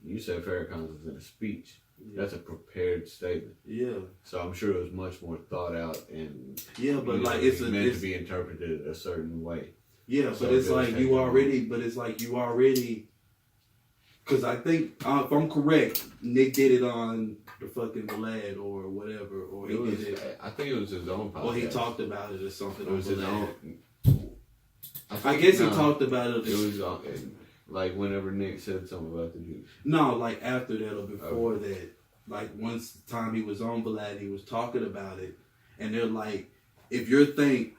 you said Farrakhan was in a speech. Yeah. That's a prepared statement. Yeah. So I'm sure it was much more thought out and Yeah, but you like know, it's meant to be interpreted a certain way. Yeah, So but it's it was like you already. Because I think if I'm correct, Nick did it on the fucking Vlad or whatever, or he did it. I think it was his own podcast. Or he talked about it or something. It was his Vlad. own. I guess he talked about it. It was Like whenever Nick said something about the juice. No, like after that or before that. Like once the time he was on Vlad, he was talking about it, and they're like, if you think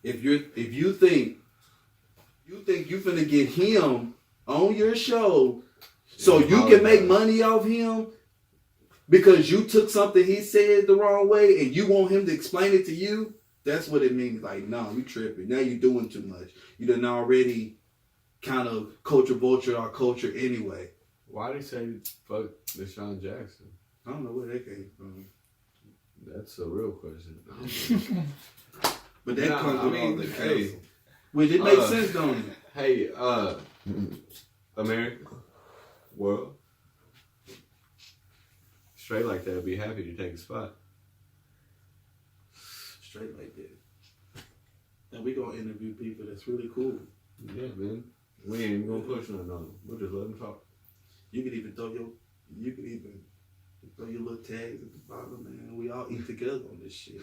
you finna get him on your show, so you can make money off him because you took something he said the wrong way, and you want him to explain it to you. That's what it means. Like, no, you tripping. Now you doing too much. You done already kind of culture vulture our culture anyway. Why did he say fuck Deshaun Jackson? I don't know where that came from. That's a real question. But that comes with all the hey, counsel. Which it makes sense, don't it? Hey, America, world, straight like that, be happy to take a spot. Straight like that. And we gonna interview people that's really cool. Yeah, man. We ain't even gonna push nothing on them. We'll just let them talk. You could even throw your little tags at the bottom, man. We all eat together on this shit.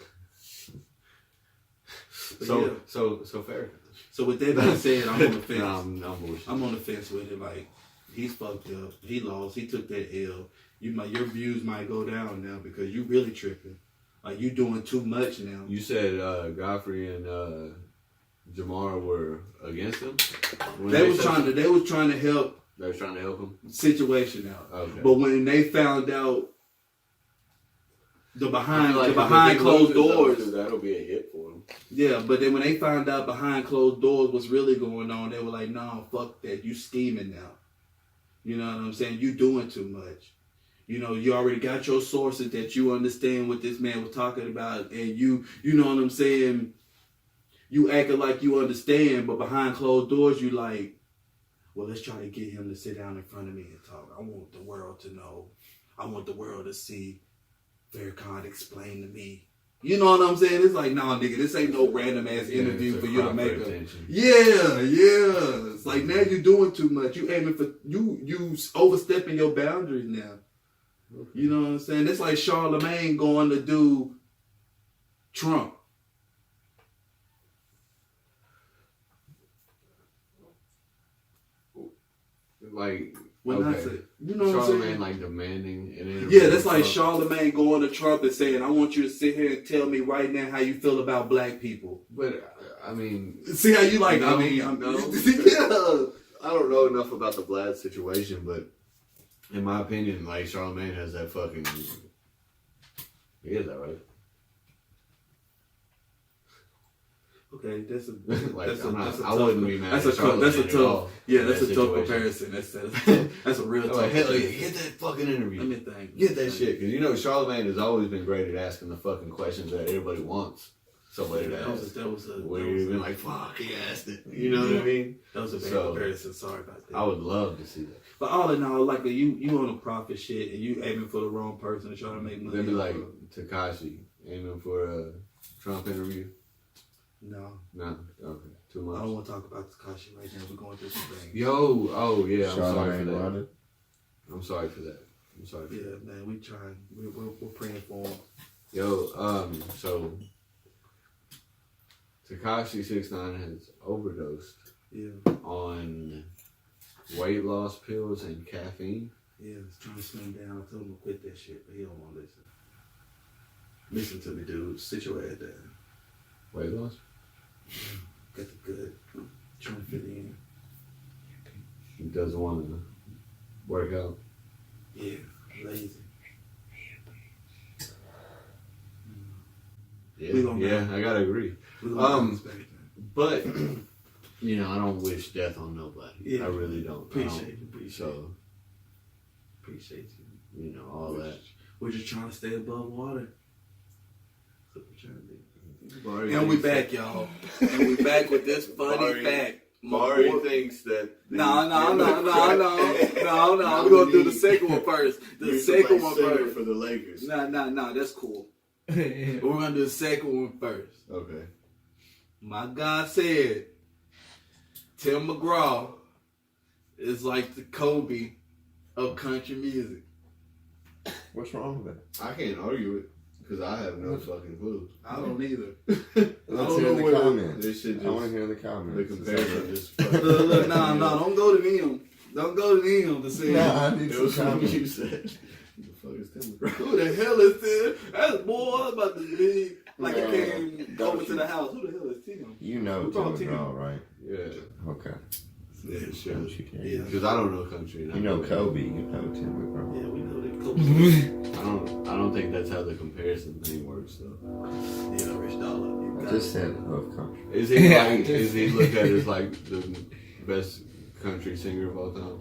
But So fair. So with that being said, I'm on the fence. I'm bullshit. I'm on the fence with it. Like, he's fucked up. He lost. He took that L. Your views might go down now because you really tripping. Like, you doing too much now. You said Godfrey and Jamar were against him. They was trying to help. They was trying to help him. Situation out. Okay. But when they found out the behind closed doors, that'll be a hit for him. Yeah, but then when they found out behind closed doors what's really going on, they were like, "No, fuck that. You scheming now. You know what I'm saying? You doing too much. You know, you already got your sources that you understand what this man was talking about, and you know what I'm saying? You acting like you understand, but behind closed doors, you like, well, let's try to get him to sit down in front of me and talk. I want the world to know. I want the world to see Farrakhan explain to me. You know what I'm saying? It's like, nah, nigga, this ain't no random ass interview for you to make a. Yeah. It's like, now you're doing too much. You aiming for you overstepping your boundaries now. Okay. You know what I'm saying? It's like Charlemagne going to do Trump. Like, when I say, you know what I'm Charlemagne saying? like demanding an interview. Yeah, that's like Charlemagne going to Trump and saying, I want you to sit here and tell me right now how you feel about black people. But, I mean... See how you like, no, yeah. I don't know enough about the Vlad situation, but in my opinion, like, Charlemagne has that fucking... He is that, right? Okay, that's a I wouldn't be mad. That's a tough comparison. That's a real tough. Hell yeah, get that fucking interview. Let me think. Get that shit, because you know Charlemagne has always been great at asking the fucking questions that everybody wants somebody to ask. Where you've been like, fuck, he asked it. You know what I mean? That was a bad comparison. Sorry about that. I would love to see that. But all in all, like you on a profit shit and you aiming for the wrong person and trying to make money. They'd be like Tekashi aiming for a Trump interview. No. Okay. Too much. I don't want to talk about Tekashi right now. We're going through some things. Oh yeah. I'm sorry for that. Running. I'm sorry for that. Yeah, man. We trying. We're praying for him. So Tekashi 6ix9ine has overdosed. Yeah. On weight loss pills and caffeine. Yeah, he's trying to slim down. I told him to quit that shit, but he don't want to listen. Listen to me, dude. Sit your ass down. Weight loss? Got the good. Trying to fit in. He doesn't want to work out. Yeah, lazy. Yeah, I gotta agree. But you know, I don't wish death on nobody. Yeah. I really don't. Appreciate you. You know, all that. We're just trying to stay above water. That's what we're trying to do. And we back, y'all. And we back with this funny fact. Mari thinks that... No. We're going to do the second one first. The second one first. For the Lakers. No. That's cool. We're going to do the second one first. Okay. My guy said, Tim McGraw is like the Kobe of country music. What's wrong with that? I can't argue it. Because I have no fucking clue. I don't either. Let's hear the comments. This shit I want to just, hear the the comments. comparison is Look, nah, don't go to them. Don't go to them to say. Nah, I need It some was what comments. you said. Who the fuck is Tim McGraw? Who the hell is this? That's boy about to be like No, he came don't over to you- the house. Who the hell is Tim? You know Who called Tim Tim? McGraw, right? Yeah. Okay. Yeah, sure. Don't you care? Yeah. Because I don't know country. and You I know Kobe, you know Tim McGraw. Yeah, we know that Kobe. I don't think that's how the comparison thing works though. Yeah, Rich Dollar. You I got just it. said love country. Is he Yeah, like, I just- is he looked at as like the best country singer of all time?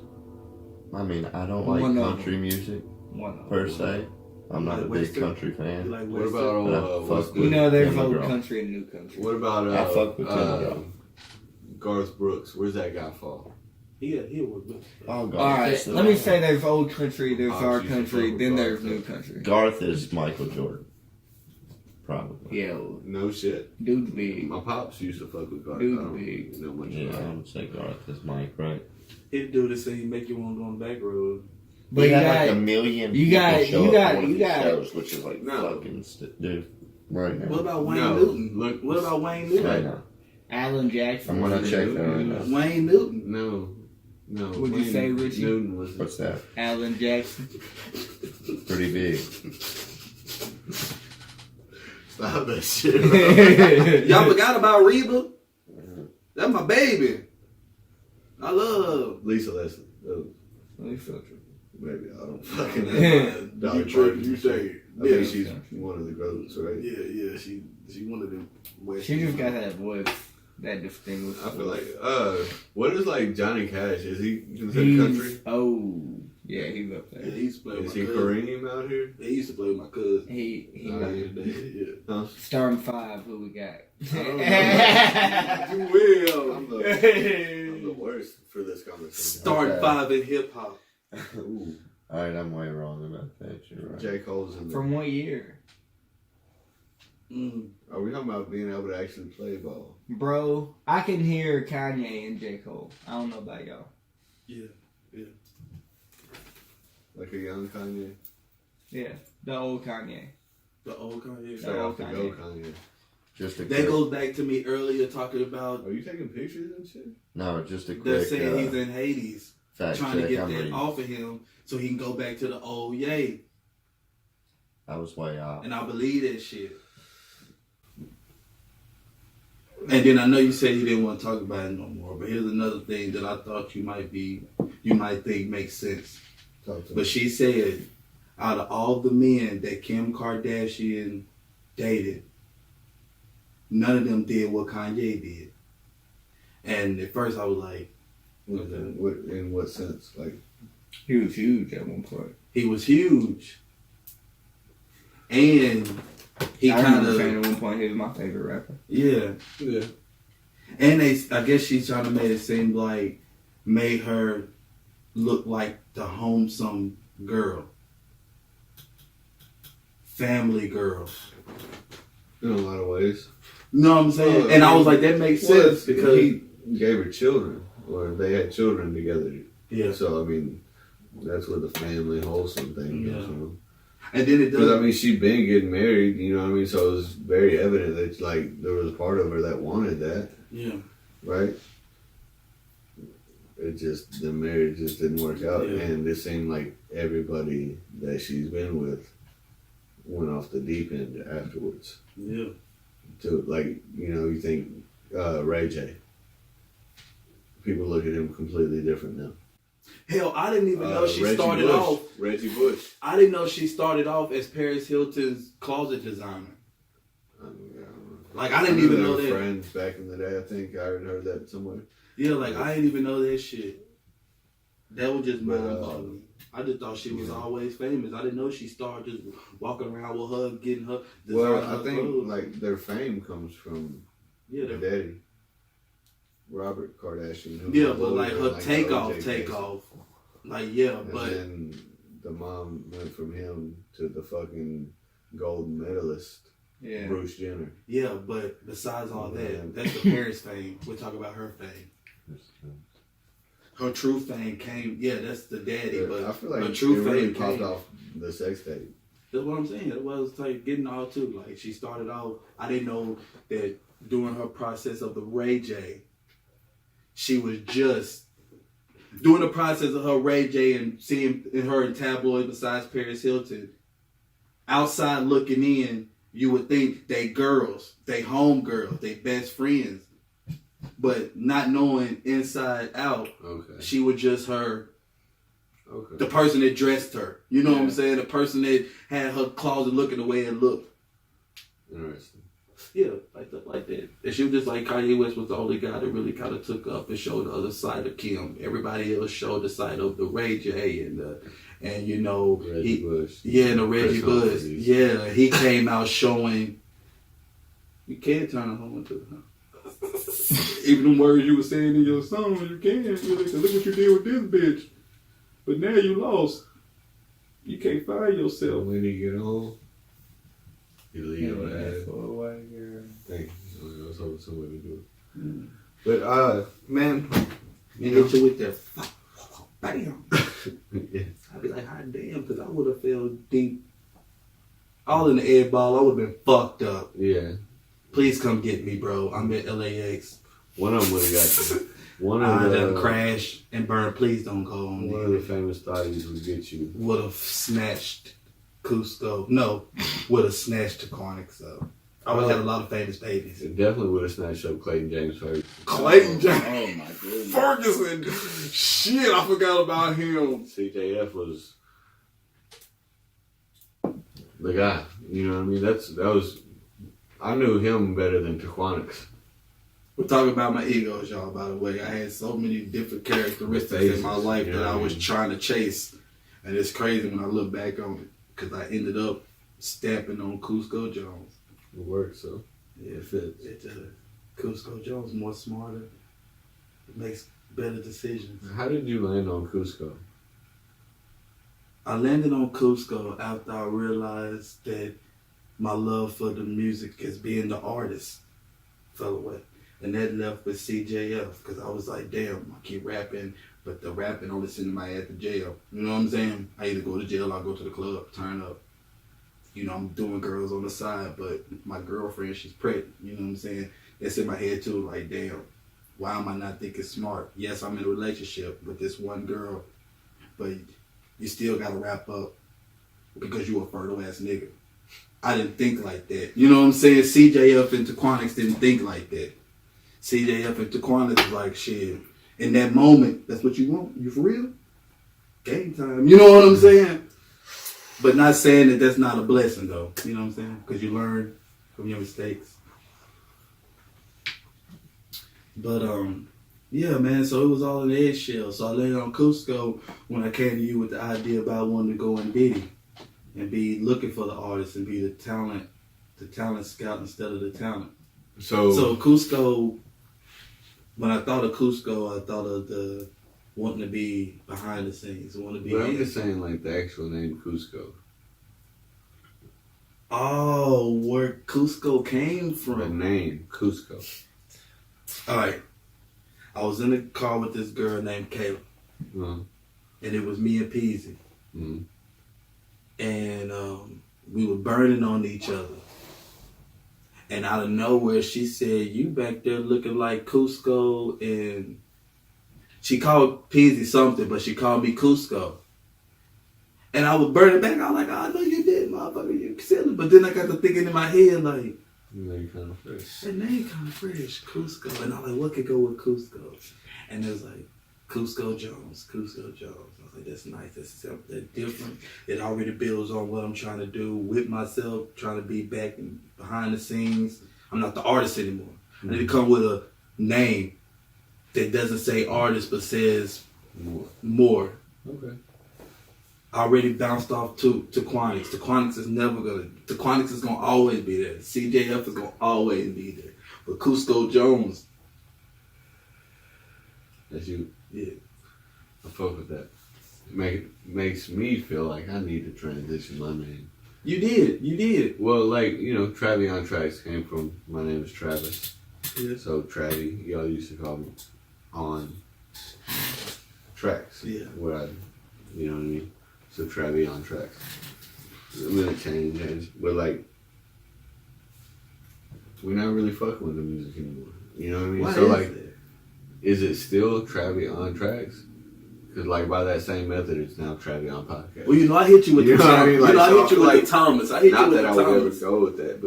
I mean, I don't like One of country music One of per them. se. I'm not a Like big Western? country You fan. like What Western? about But I old fuck what's with You the, know, there's Tim old McGraw. country and new country. what about I fuck with Tim McGraw. Garth Brooks? Where's that guy fall? He was good. Oh, God. All right, let me say there's old country, there's Oh, our she's country, a then Garth. there's new country. Garth is Michael Jordan. Probably. Yeah, No shit. dude's big. My pops used to fuck with Garth. Dude, I don't big. know much Yeah, about I him. would say Garth is Mike, right? He do this thing, make you want to go on the back road. But He you had got, like a million you people got- show you up got- to one of you these got- shows, which is like No. fucking dude. Right now. What about Wayne No, Newton? look- What about Wayne Newton? Right now. Alan Jackson. I'm gonna check that right now. Wayne Newton. No. What'd you say, Richie? Newton was. What's that? Alan Jackson. Pretty big. Stop that shit. Y'all forgot about Reba? That's my baby. I love. Lisa Leslie. Oh, Let me filter. maybe I don't fucking know. Yeah. Dolly You Parton. you say. I Yeah, think she's one of the goats, right? yeah. She one of them. West She just got that voice, that distinguished. I feel like, what is like Johnny Cash? Is he considered He's, country? Oh, yeah, he's up Yeah, there. he used to play with Is my he cousin. Kareem out here? He used to play with my cousin. He Yeah. Huh? starting five. Who we got? You will. I'm the worst for this conversation. Start Okay. 5 in hip hop. Ooh, Alright, I'm way wrong about that. You're right. J. Cole's in there. From what year, Are we talking about being able to actually play ball? bro? I can hear Kanye and J. Cole. I don't know about y'all. Yeah. Like a young Kanye? Yeah, the old Kanye. The old Kanye. Straight No, off the Kanye. go Kanye. Just a That quick, goes back to me earlier talking about Are you taking pictures and shit? no, just a they're quick saying he's in Hades, fact trying to check. get I'm that reading. off of him so he can go back to the old Ye. I was way off. And I believe that shit. And then I know you said you didn't want to talk about it no more, but here's another thing that I thought you might think makes sense. Talk to But me. she said, out of all the men that Kim Kardashian dated, none of them did what Kanye did. And at first I was like, In what sense? Like, He was huge at one point. he was huge. And he I kind remember saying of, at one point he was my favorite rapper. yeah. yeah. And I guess she's trying to make it seem like, made her look like the homesome girl. Family girl. In a lot of ways. You know what I'm saying? And I was like, that makes sense because he gave her children, or they had children together. yeah. So, I mean, that's where the family wholesome thing Yeah. comes from. And then it Because, I does. mean, she'd been getting married, you know what I mean? So it was very evident that, like, there was a part of her that wanted that, Yeah. right? It just, the marriage just didn't work out. Yeah. And it seemed like everybody that she's been with went off the deep end afterwards. Yeah. To, like, you know, you think Ray J. People look at him completely different now. Hell, I didn't even know she Reggie started Bush. off. Reggie Bush. I didn't know she started off as Paris Hilton's closet designer. I don't know. Like, I didn't even they know were that. friends back in the day. I think I heard that somewhere. Yeah, like, I didn't even know that shit. That was just But, mind-boggling. I just thought she was yeah. always famous. I didn't know she started just walking around with her, getting her. Well, designing I her think clothes. like their fame comes from Yeah, their daddy, Robert Kardashian. Who yeah, was but like older, her like, the takeoff, OJ takeoff. Like, yeah, case. but. And then the mom went from him to the fucking gold medalist, Yeah. Bruce Jenner. Yeah, but besides all Man. that, that's the Paris fame. We're talking about her fame. Her true fame came, yeah, that's the daddy, but I feel like her it true really fame popped came. off the sex tape. That's what I'm saying. It was like getting all too. Like she started off. I didn't know that during her process of the Ray J, she was just during the process of her Ray J and seeing her in tabloid besides Paris Hilton. Outside looking in, you would think they girls, they home girls, they best friends, but not knowing inside out, she was just her. Okay. The person that dressed her. You know what I'm saying? The person that had her closet looking the way it looked. Interesting. Yeah, like stuff like that. And she was just like Kanye West was the only guy that really kind of took up and showed the other side of Kim. Everybody else showed the side of the Ray J and you know Reggie Bush. Yeah, and the Reggie Bush. Yeah, he came out showing you can turn a hoe into her. Even the words you were saying in your song, you can. You're like, look what you did with this bitch. But now you lost. You can't find yourself. When you get home, you leave your Yeah, ass. for a white girl. Thank you. I was hoping somebody would do it. But, man. You hit you with that bam. Yeah. I'd be like, hot damn, because I would have felt deep. All in the air ball, I would have been fucked up. Yeah. Please come get me, bro. I'm at LAX. One of them would have got you. One I of done the crash and burn. Please don't go on one of the famous thotties would get you. Would have snatched Cusco. No, would have snatched Taquanix up. I would have had a lot of famous babies. It definitely would have snatched up Clayton James Ferguson. Clayton James. Oh my goodness. Ferguson. Shit, I forgot about him. CJF was the guy. You know what I mean? That was. I knew him better than Taquanix. We're talking about my egos, y'all, by the way. I had so many different characteristics in my life that I was trying to chase. And it's crazy when I look back on it. Because I ended up stepping on CuscoJones. It works, so. Yeah, it fits. CuscoJones more smarter. It makes better decisions. How did you land on Cusco? I landed on Cusco after I realized that my love for the music as being the artist fell away. And that left with CJF because I was like, damn, I keep rapping, but the rapping only sending my ass to jail. You know what I'm saying? I either go to jail or I go to the club, turn up. You know, I'm doing girls on the side, but my girlfriend, she's pregnant. You know what I'm saying? That's in my head too, like, damn, why am I not thinking smart? Yes, I'm in a relationship with this one girl, but you still gotta wrap up because you a fertile ass nigga. I didn't think like that. You know what I'm saying? CJF and Taquanix didn't think like that. CJF and Taquanix was like, shit. In that moment, that's what you want? You for real? Game time. You know what I'm saying? But not saying that that's not a blessing, though. You know what I'm saying? Because you learn from your mistakes. But, yeah, man, so it was all in the eggshell. So I landed on Cusco when I came to you with the idea about wanting to go and Diddy and be looking for the artist and be the talent scout instead of the talent. So Cusco, when I thought of Cusco, I thought of the wanting to be behind the scenes. Want to be. But I'm just saying, like, the actual name Cusco. Oh, where Cusco came from. The name Cusco. All right. I was in the car with this girl named Kayla. And it was me and Peasy. And we were burning on each other. And out of nowhere, she said, you back there looking like Cusco. And she called Peasy something, but she called me Cusco. And I was burning back. I was like, oh, no, you did, motherfucker. You silly. But then I got to thinking in my head, like, That name kind of fresh. That name kind of fresh, Cusco. And I'm like, what could go with Cusco? And it was like, CuscoJones. I was like, that's nice. That's simple. That's different. It already builds on what I'm trying to do with myself, trying to be back and behind the scenes. I'm not the artist anymore. I need to come with a name that doesn't say artist but says more. Okay. I already bounced off to Taquanix. Taquanix is gonna always be there. CJF is gonna always be there. But CuscoJones, That's you. yeah. I fuck with that. Makes me feel like I need to transition my name. You did. Well, like, you know, TravionTraxx came from, my name is Travis. Yeah. So Travie, y'all used to call me on tracks. Yeah. You know what I mean? So TravionTraxx. a little change, but like we're not really fucking with the music anymore. You know what I mean? Why So is like, that? is it still TravionTraxx? Because like by that same method, it's now Travion Podcast. Well, you know, I hit you with You the know what I Thomas. mean? Like, You know, I so hit you I with feel the Thomas. I hit Not you with that I the would ever Thomas. go with that,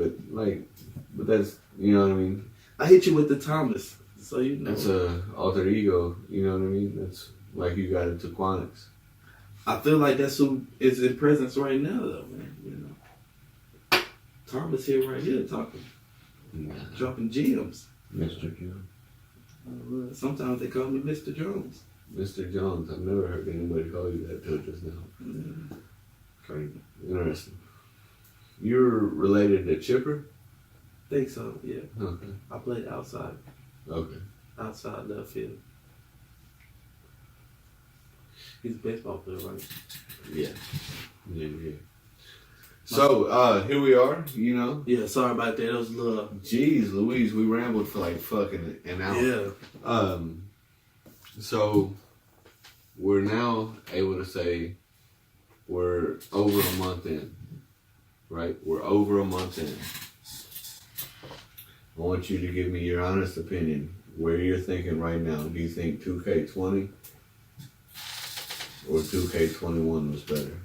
but that's, you know what I mean? I hit you with the Thomas. So you know. That's a alter ego, you know what I mean? That's like you got into Quanix. I feel like that's who is in presence right now, though, man. You know, Thomas here, right here, talking, dropping gems. Mr. Jones. Sometimes they call me Mr. Jones. Mr. Jones, I've never heard anybody call you that till just now. Yeah. Crazy. Interesting. You're related to Chipper? Think so, yeah. Okay. I played outside left field. He's a baseball player, right? Yeah. So, here we are, you know. Yeah, sorry about that. That was a little. Jeez Louise, we rambled for like fucking an hour. Yeah. So we're now able to say we're over a month in, right? We're over a month in. I want you to give me your honest opinion, where you're thinking right now. Do you think 2K20 or 2K21 was better?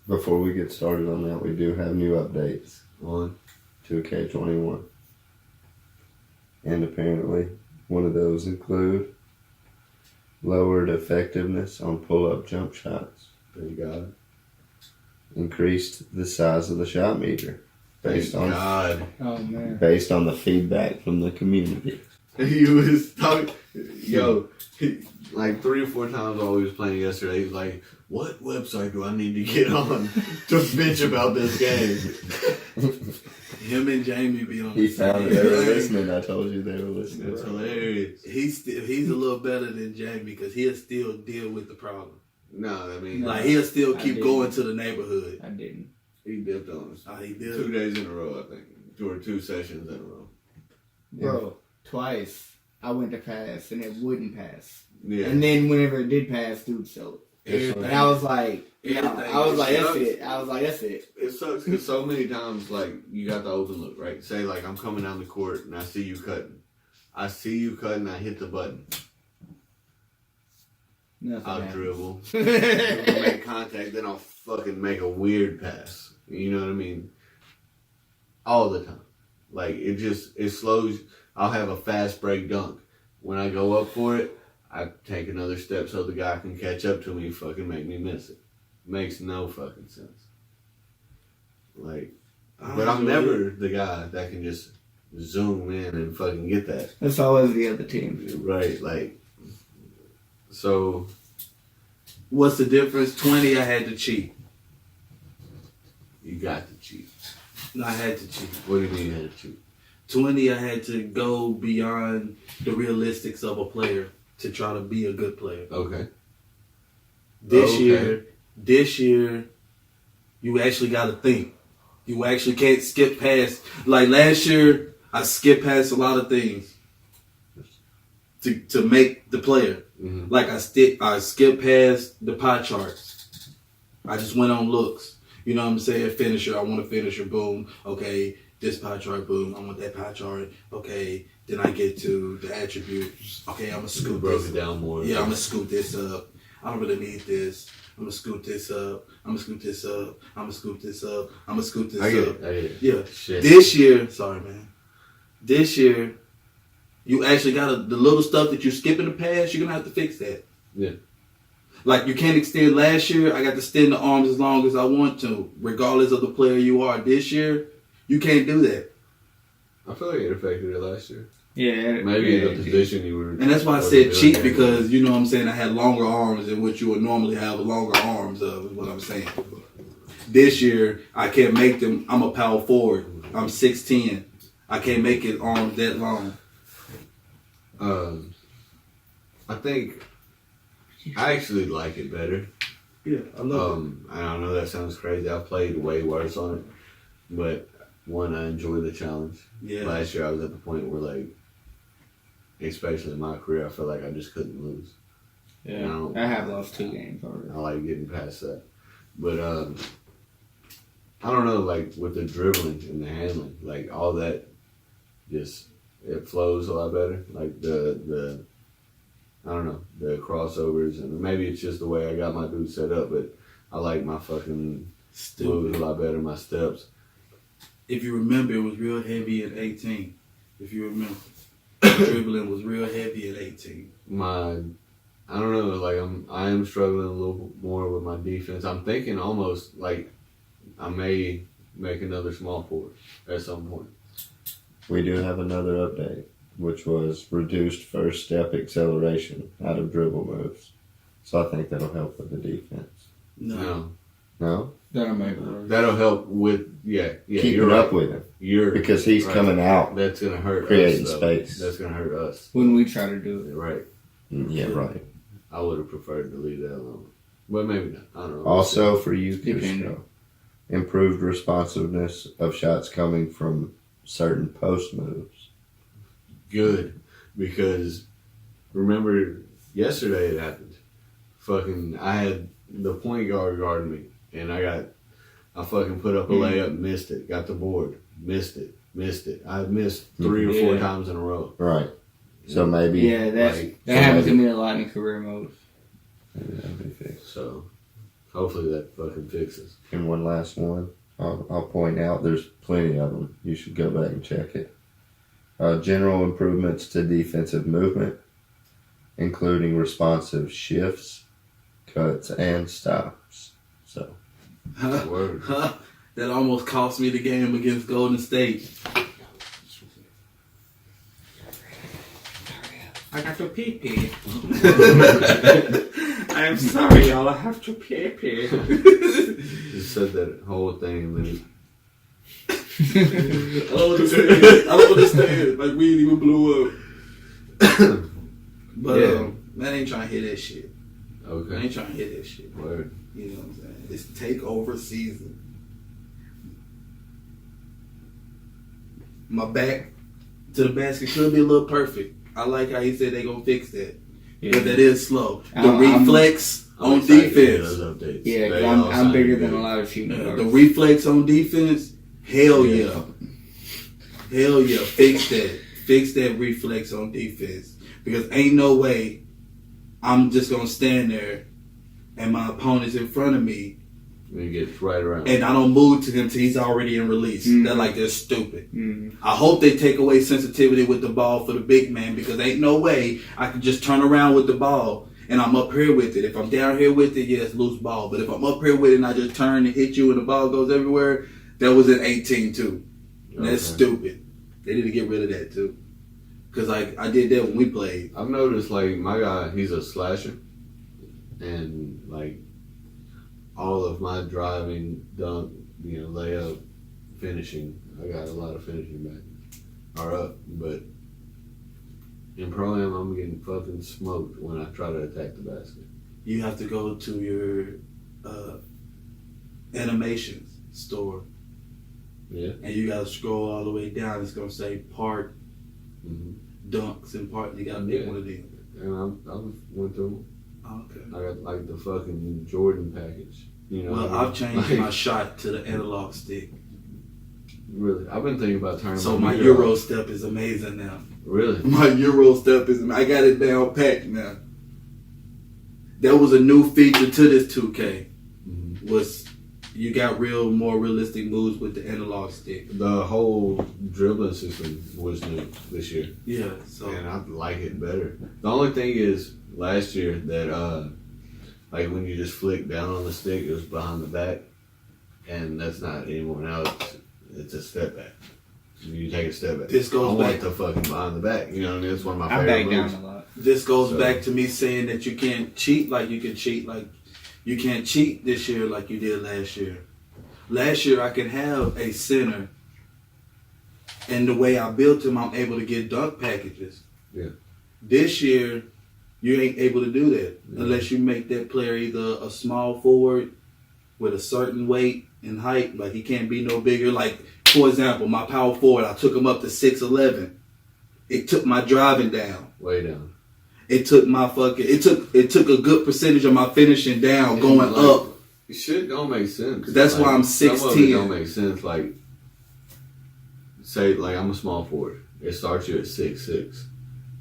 Before we get started on that, we do have new updates. On 2K21. And apparently, one of those include lowered effectiveness on pull-up jump shots. there you go. Increased the size of the shot meter based Thank on God. Oh man. based on the feedback from the community. He was talking, like 3 or 4 times while we was playing yesterday. He was like, "What website do I need to get on to bitch about this game?" Him and Jamie be on. He the found same they were thing. listening. I told you they were listening. That's hilarious. He's a little better than Jamie because he'll still deal with the problem. No, I mean, No. Like he'll still I keep didn't. going to the neighborhood. I didn't. he dipped on us. He did. 2 days in a row, I think. 2 or 2 sessions in a row. Bro, twice I went to pass and it wouldn't pass. Yeah. And then whenever it did pass, dude sold. Everything. And I was like, Everything. I was like, that's sucks. it. I was like, that's it. It sucks because so many times, like, you got the open look, right? Say, like, I'm coming down the court and I see you cutting. I hit the button. Nothing I'll happened. dribble. Make contact, then I'll fucking make a weird pass. You know what I mean? All the time. Like, it slows. I'll have a fast break dunk. When I go up for it, I take another step so the guy can catch up to me and fucking make me miss it. Makes no fucking sense. Like, but I'm never the guy that can just zoom in and fucking get that. That's always the other team. Right, like, so. What's the difference? 20, I had to cheat. You got to cheat. No, I had to cheat. What do you mean you had to cheat? 20, I had to go beyond the realistics of a player to try to be a good player. Okay. This year, you actually got to think. You actually can't skip past. Like last year, I skipped past a lot of things to make the player. Mm-hmm. Like I skipped past the pie charts. I just went on looks. You know what I'm saying? Finisher. I want a finisher. Boom. Okay. This pie chart. Boom. I want that pie chart. Okay. Then I get to the attributes. Okay. I'm gonna scoot Broke this. it down more. Yeah. I'm gonna scoot this up. I don't really need this. I'm gonna scoot this up. I'm gonna scoot this up. I'm gonna scoot this up. I'm gonna scoot this I get up. it. I get it. Yeah. Shit. This year, sorry man. This year, you actually got the little stuff that you skip in the past. You're gonna have to fix that. Yeah. Like you can't extend. Last year, I got to extend the arms as long as I want to, regardless of the player you are. This year, you can't do that. I feel like it affected it last year. Yeah. Maybe yeah, the position you were. And that's why I said cheat, because you know what I'm saying. I had longer arms than what you would normally have longer arms of. Is what I'm saying. This year, I can't make them. I'm a power forward. I'm 6'10". I can't make it arms that long. I think I actually like it better. Yeah, I love I don't know, that sounds crazy. I've played way worse on it, but one, I enjoy the challenge. it. Yeah. Last year, I was at the point where, like, especially in my career, I felt like I just couldn't lose. Yeah. No. I have lost 2 games already. I like getting past that. But I don't know, like with the dribbling and the handling, like all that, just it flows a lot better. Like the I don't know, the crossovers, and maybe it's just the way I got my boots set up, but I like my fucking moves a lot better, my steps. If you remember, it was real heavy at 18. If you remember, dribbling was real heavy at 18. I don't know, like I am struggling a little more with my defense. I'm thinking almost like I may make another small forward at some point. We do have another update, which was reduced first step acceleration out of dribble moves. So I think that'll help with the defense. No. No? That'll make it worse. That'll help with Keeping you're up right. with him. You're Because he's right. coming out. That's gonna hurt Creating us. Though. space. That's gonna hurt us. When we try to do it. Right. Yeah, right. I would have preferred to leave that alone. But maybe not. I don't know. Also for you, Depending. Cusco, improved responsiveness of shots coming from certain post moves. Good. Because remember yesterday it happened. Fucking I had the point guard guard me and I fucking put up a layup, missed it, got the board, missed it. I've missed 3 or 4 times in a row. Right. So maybe Yeah, that happens to me a lot in career mode. maybe that'll be fixed. So hopefully that fucking fixes. And one last one, I'll point out there's plenty of them. You should go back and check it. General improvements to defensive movement, including responsive shifts, cuts, and stops. So Word. That almost cost me the game against Golden State. I got to pee pee. I'm sorry, y'all. I have to pee. Just said that whole thing and then I don't understand. Like, we ain't even blew up. But, Yeah. man, I ain't trying to hear that shit. I okay. ain't trying to hear that shit. Word. You know what I'm saying? It's takeover season. My back to the basket could be a little perfect. I like how he said they gonna fix that. Because that is slow. The reflex I'm on excited to hear defense. those updates. Yeah, 'cause They all I'm sound bigger good. than a lot of shooting guards. The reflex on defense, hell yeah. Hell yeah. Fix that. Fix that reflex on defense. Because ain't no way I'm just gonna stand there and my opponent's in front of me We get right around. and I don't move to him till he's already in release. Mm. They're stupid. Mm. I hope they take away sensitivity with the ball for the big man because ain't no way I can just turn around with the ball and I'm up here with it. If I'm down here with it, yes, loose ball. But if I'm up here with it and I just turn and hit you and the ball goes everywhere, that was an 18 too. And that's Okay. stupid. They need to get rid of that too. Because I did that when we played. I've noticed, like, my guy, he's a slasher. And, like, all of my driving, dunk, layup, finishing, I got a lot of finishing back. Are up. But in Pro-Am, I'm getting fucking smoked when I try to attack the basket. You have to go to your animations store. Yeah. And you got to scroll all the way down. It's going to say part Mm-hmm. dunks and part. You got to pick Yeah. one of them. And I went through Okay. I got, like, the fucking Jordan package. Well, I've changed my shot to the analog stick. Really? I've been thinking about turning So my meter Euro off. step is amazing now. Really? My Euro step is, I got it down packed now. That was a new feature to this 2K. Mm-hmm. Was you got more realistic moves with the analog stick. The whole dribbling system was new this year, Yeah, so and I like it better. The only thing is, last year that like when you just flick down on the stick, it was behind the back, and that's not anymore. Now it's a step back. You take a step back. This goes I back- want the fucking behind the back. You know, and that's one of my I favorite back down moves. a lot. this goes So- back to me saying that you can't cheat like you can cheat like you can't cheat this year like you did last year. Last year I could have a center, and the way I built him, I'm able to get dunk packages. Yeah. This year, you ain't able to do that unless you make that player either a small forward with a certain weight and height. Like he can't be no bigger. Like for example, my power forward, I took him up to 6'11". It took my driving down. Way down. It took my fucking. It took a good percentage of my finishing down going like, up. Shit don't make sense. That's why I'm Some of it 6'10". don't make sense. Like, say, like I'm a small forward. It starts you at 6'6".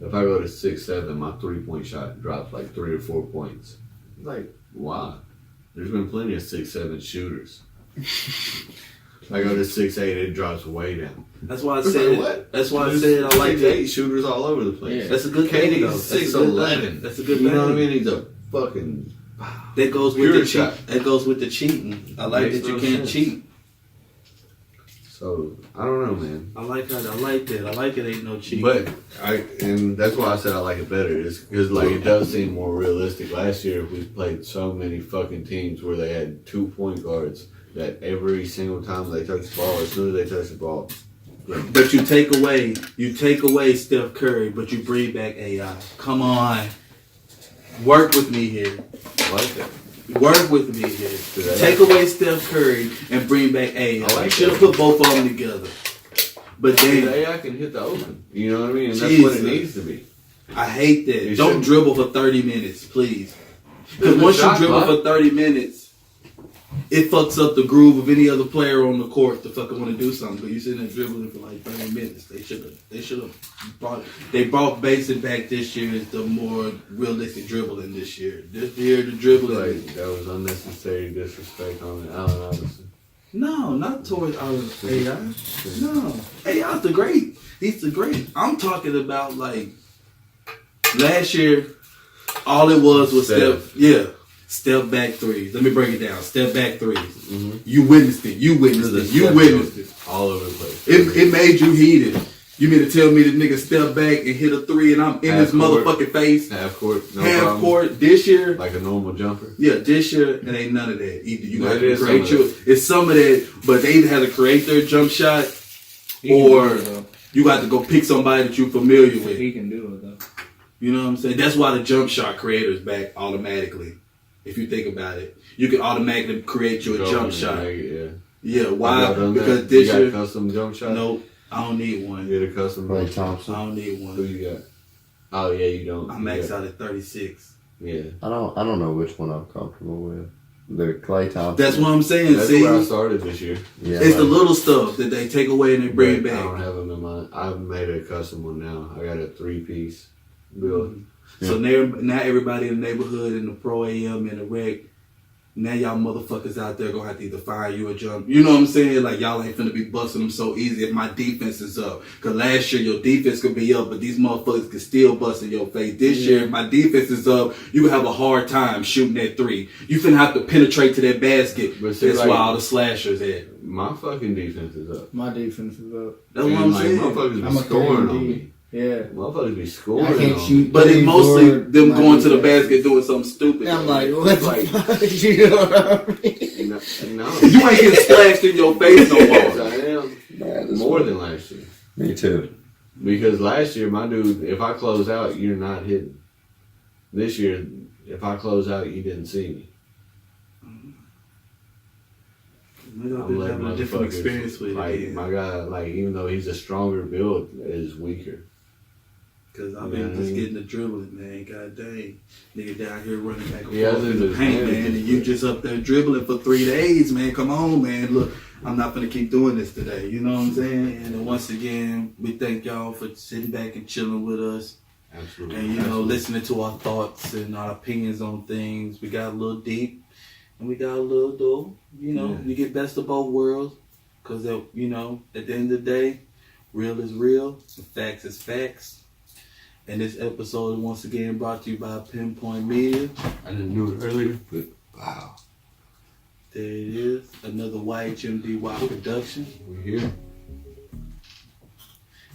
If I go to 6'7", my 3-point shot drops like 3 or 4 points. Like, why? There's been plenty of 6'7" shooters. I go to 6'8", it drops way down. That's why I said. What? That's why I said I like 6'8" shooters all over the place. Yeah. That's a good thing, though. KD's That's a good 6'11". thing. That's a good You know what I thing. mean? He's a fucking. That goes with Pure the shot. cheat. That goes with the cheating. I like Makes that you no can't sense. cheat. So I don't know, man. I like that. I like it. Ain't no cheating. But and that's why I said I like it better. Is because like it does seem more realistic. Last year we played so many fucking teams where they had 2 point guards that every single time they touch the ball, as soon as they touch the ball. But you take away Steph Curry, but you bring back AI. Come on, work with me here. Like that. Work with me here. Today. Take away Steph Curry and bring back AI. I like Should have that. put both of them together. But The then AI can hit the open. You know what I mean? And that's what it Jesus. needs to be. I hate that. It Don't shouldn't- dribble for 30 minutes, please. Because The once you shot dribble clock. for 30 minutes, it fucks up the groove of any other player on the court to fucking want to do something. But you sitting there dribbling for like 30 minutes. They brought basic back this year as the more realistic dribbling this year. This year the dribbling. Like that was unnecessary disrespect on Allen Iverson. No, not towards our AI. No. AI's the great. He's the great. I'm talking about like last year, all it was Steph. Step back threes. Let me break it down. Step back threes. Mm-hmm. You witnessed it. You witnessed it. All over the place. It made you heated. You mean to tell me the nigga step back and hit a three and I'm in his Half-court. motherfucking face? Half court, no Half problem. court this year. Like a normal jumper. Yeah, this year it ain't none of that. Either you got It to is create some of it's some of that, but they either have to create their jump shot or you got to go pick somebody that you're familiar with. He can do it though. You know what I'm saying? That's why the jump shot creator's back automatically. If you think about it, you can automatically create you a Go jump and shot. make it, Yeah, yeah. why? Y'all done Because that? this you got year, a custom jump shot? nope, I don't need one. You get a custom Clay jump shot? I Thompson. don't need Who one. you got? Oh yeah, you don't. I You max got- out at 36. Yeah. I don't know which one I'm comfortable with. The Clay Thompson. That's what I'm saying. That's See, where I started this year. Yeah, it's the like- little stuff that they take away and they bring But I back. don't have them in mind. I've made a custom one now. I got a 3-piece build. So now everybody in the neighborhood, in the pro AM and the rec, now y'all motherfuckers out there gonna have to either find you a jump. You know what I'm saying? Like y'all ain't finna be busting them so easy if my defense is up. Cause last year your defense could be up, but these motherfuckers could still bust in your face. This year, if my defense is up, you gonna have a hard time shooting that three. You finna have to penetrate to that basket. But see, That's like- why all the slashers at. My fucking defense is up. My defense is up. That's what And, I'm like, saying. motherfuckers I'm be a scoring on KD. me. Yeah. Motherfuckers be scoring I can't on shoot. me. But it's threes mostly or them my going to the defense. basket doing something stupid. I'm like, what the Like- fuck? You know what I mean? No. You ain't getting splashed in your face no Yes, more. I am. Nah, this More one- than last year. Me too. Because last year, my dude, if I close out, you're not hitting. This year, if I close out, you didn't see me. Maybe I've I'm been letting having a different motherfuckers- experience with like, it. my guy, like, even though he's a stronger build, is weaker. Because I've Yeah, been I just mean- getting the dribbling, man. God dang. Nigga down here running back and Yeah, forth in the the paint, advantage man. is And you good. just up there dribbling for 3 days, man. Come on, man. Look, I'm not going to keep doing this today. You know what I'm saying? And then once again, we thank y'all for sitting back and chilling with us. Absolutely. And, you know, listening to our thoughts and our opinions on things. We got a little deep and we got a little dull. You know, Yeah. you get best of both worlds. Because, you know, at the end of the day, real is real. And facts is facts. And this episode is once again brought to you by Pinpoint Media. I didn't do it earlier, but wow. There it is. Another YHMDY production. We're here.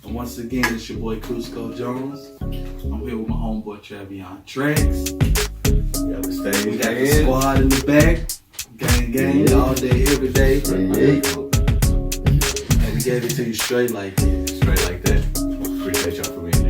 And once again, it's your boy CuscoJones. I'm here with my homeboy TravionTraxx. We got the stage. We got the squad in the back. Gang, all day, every day. Yeah. And we gave it to you straight like this. Straight like that. Appreciate y'all for being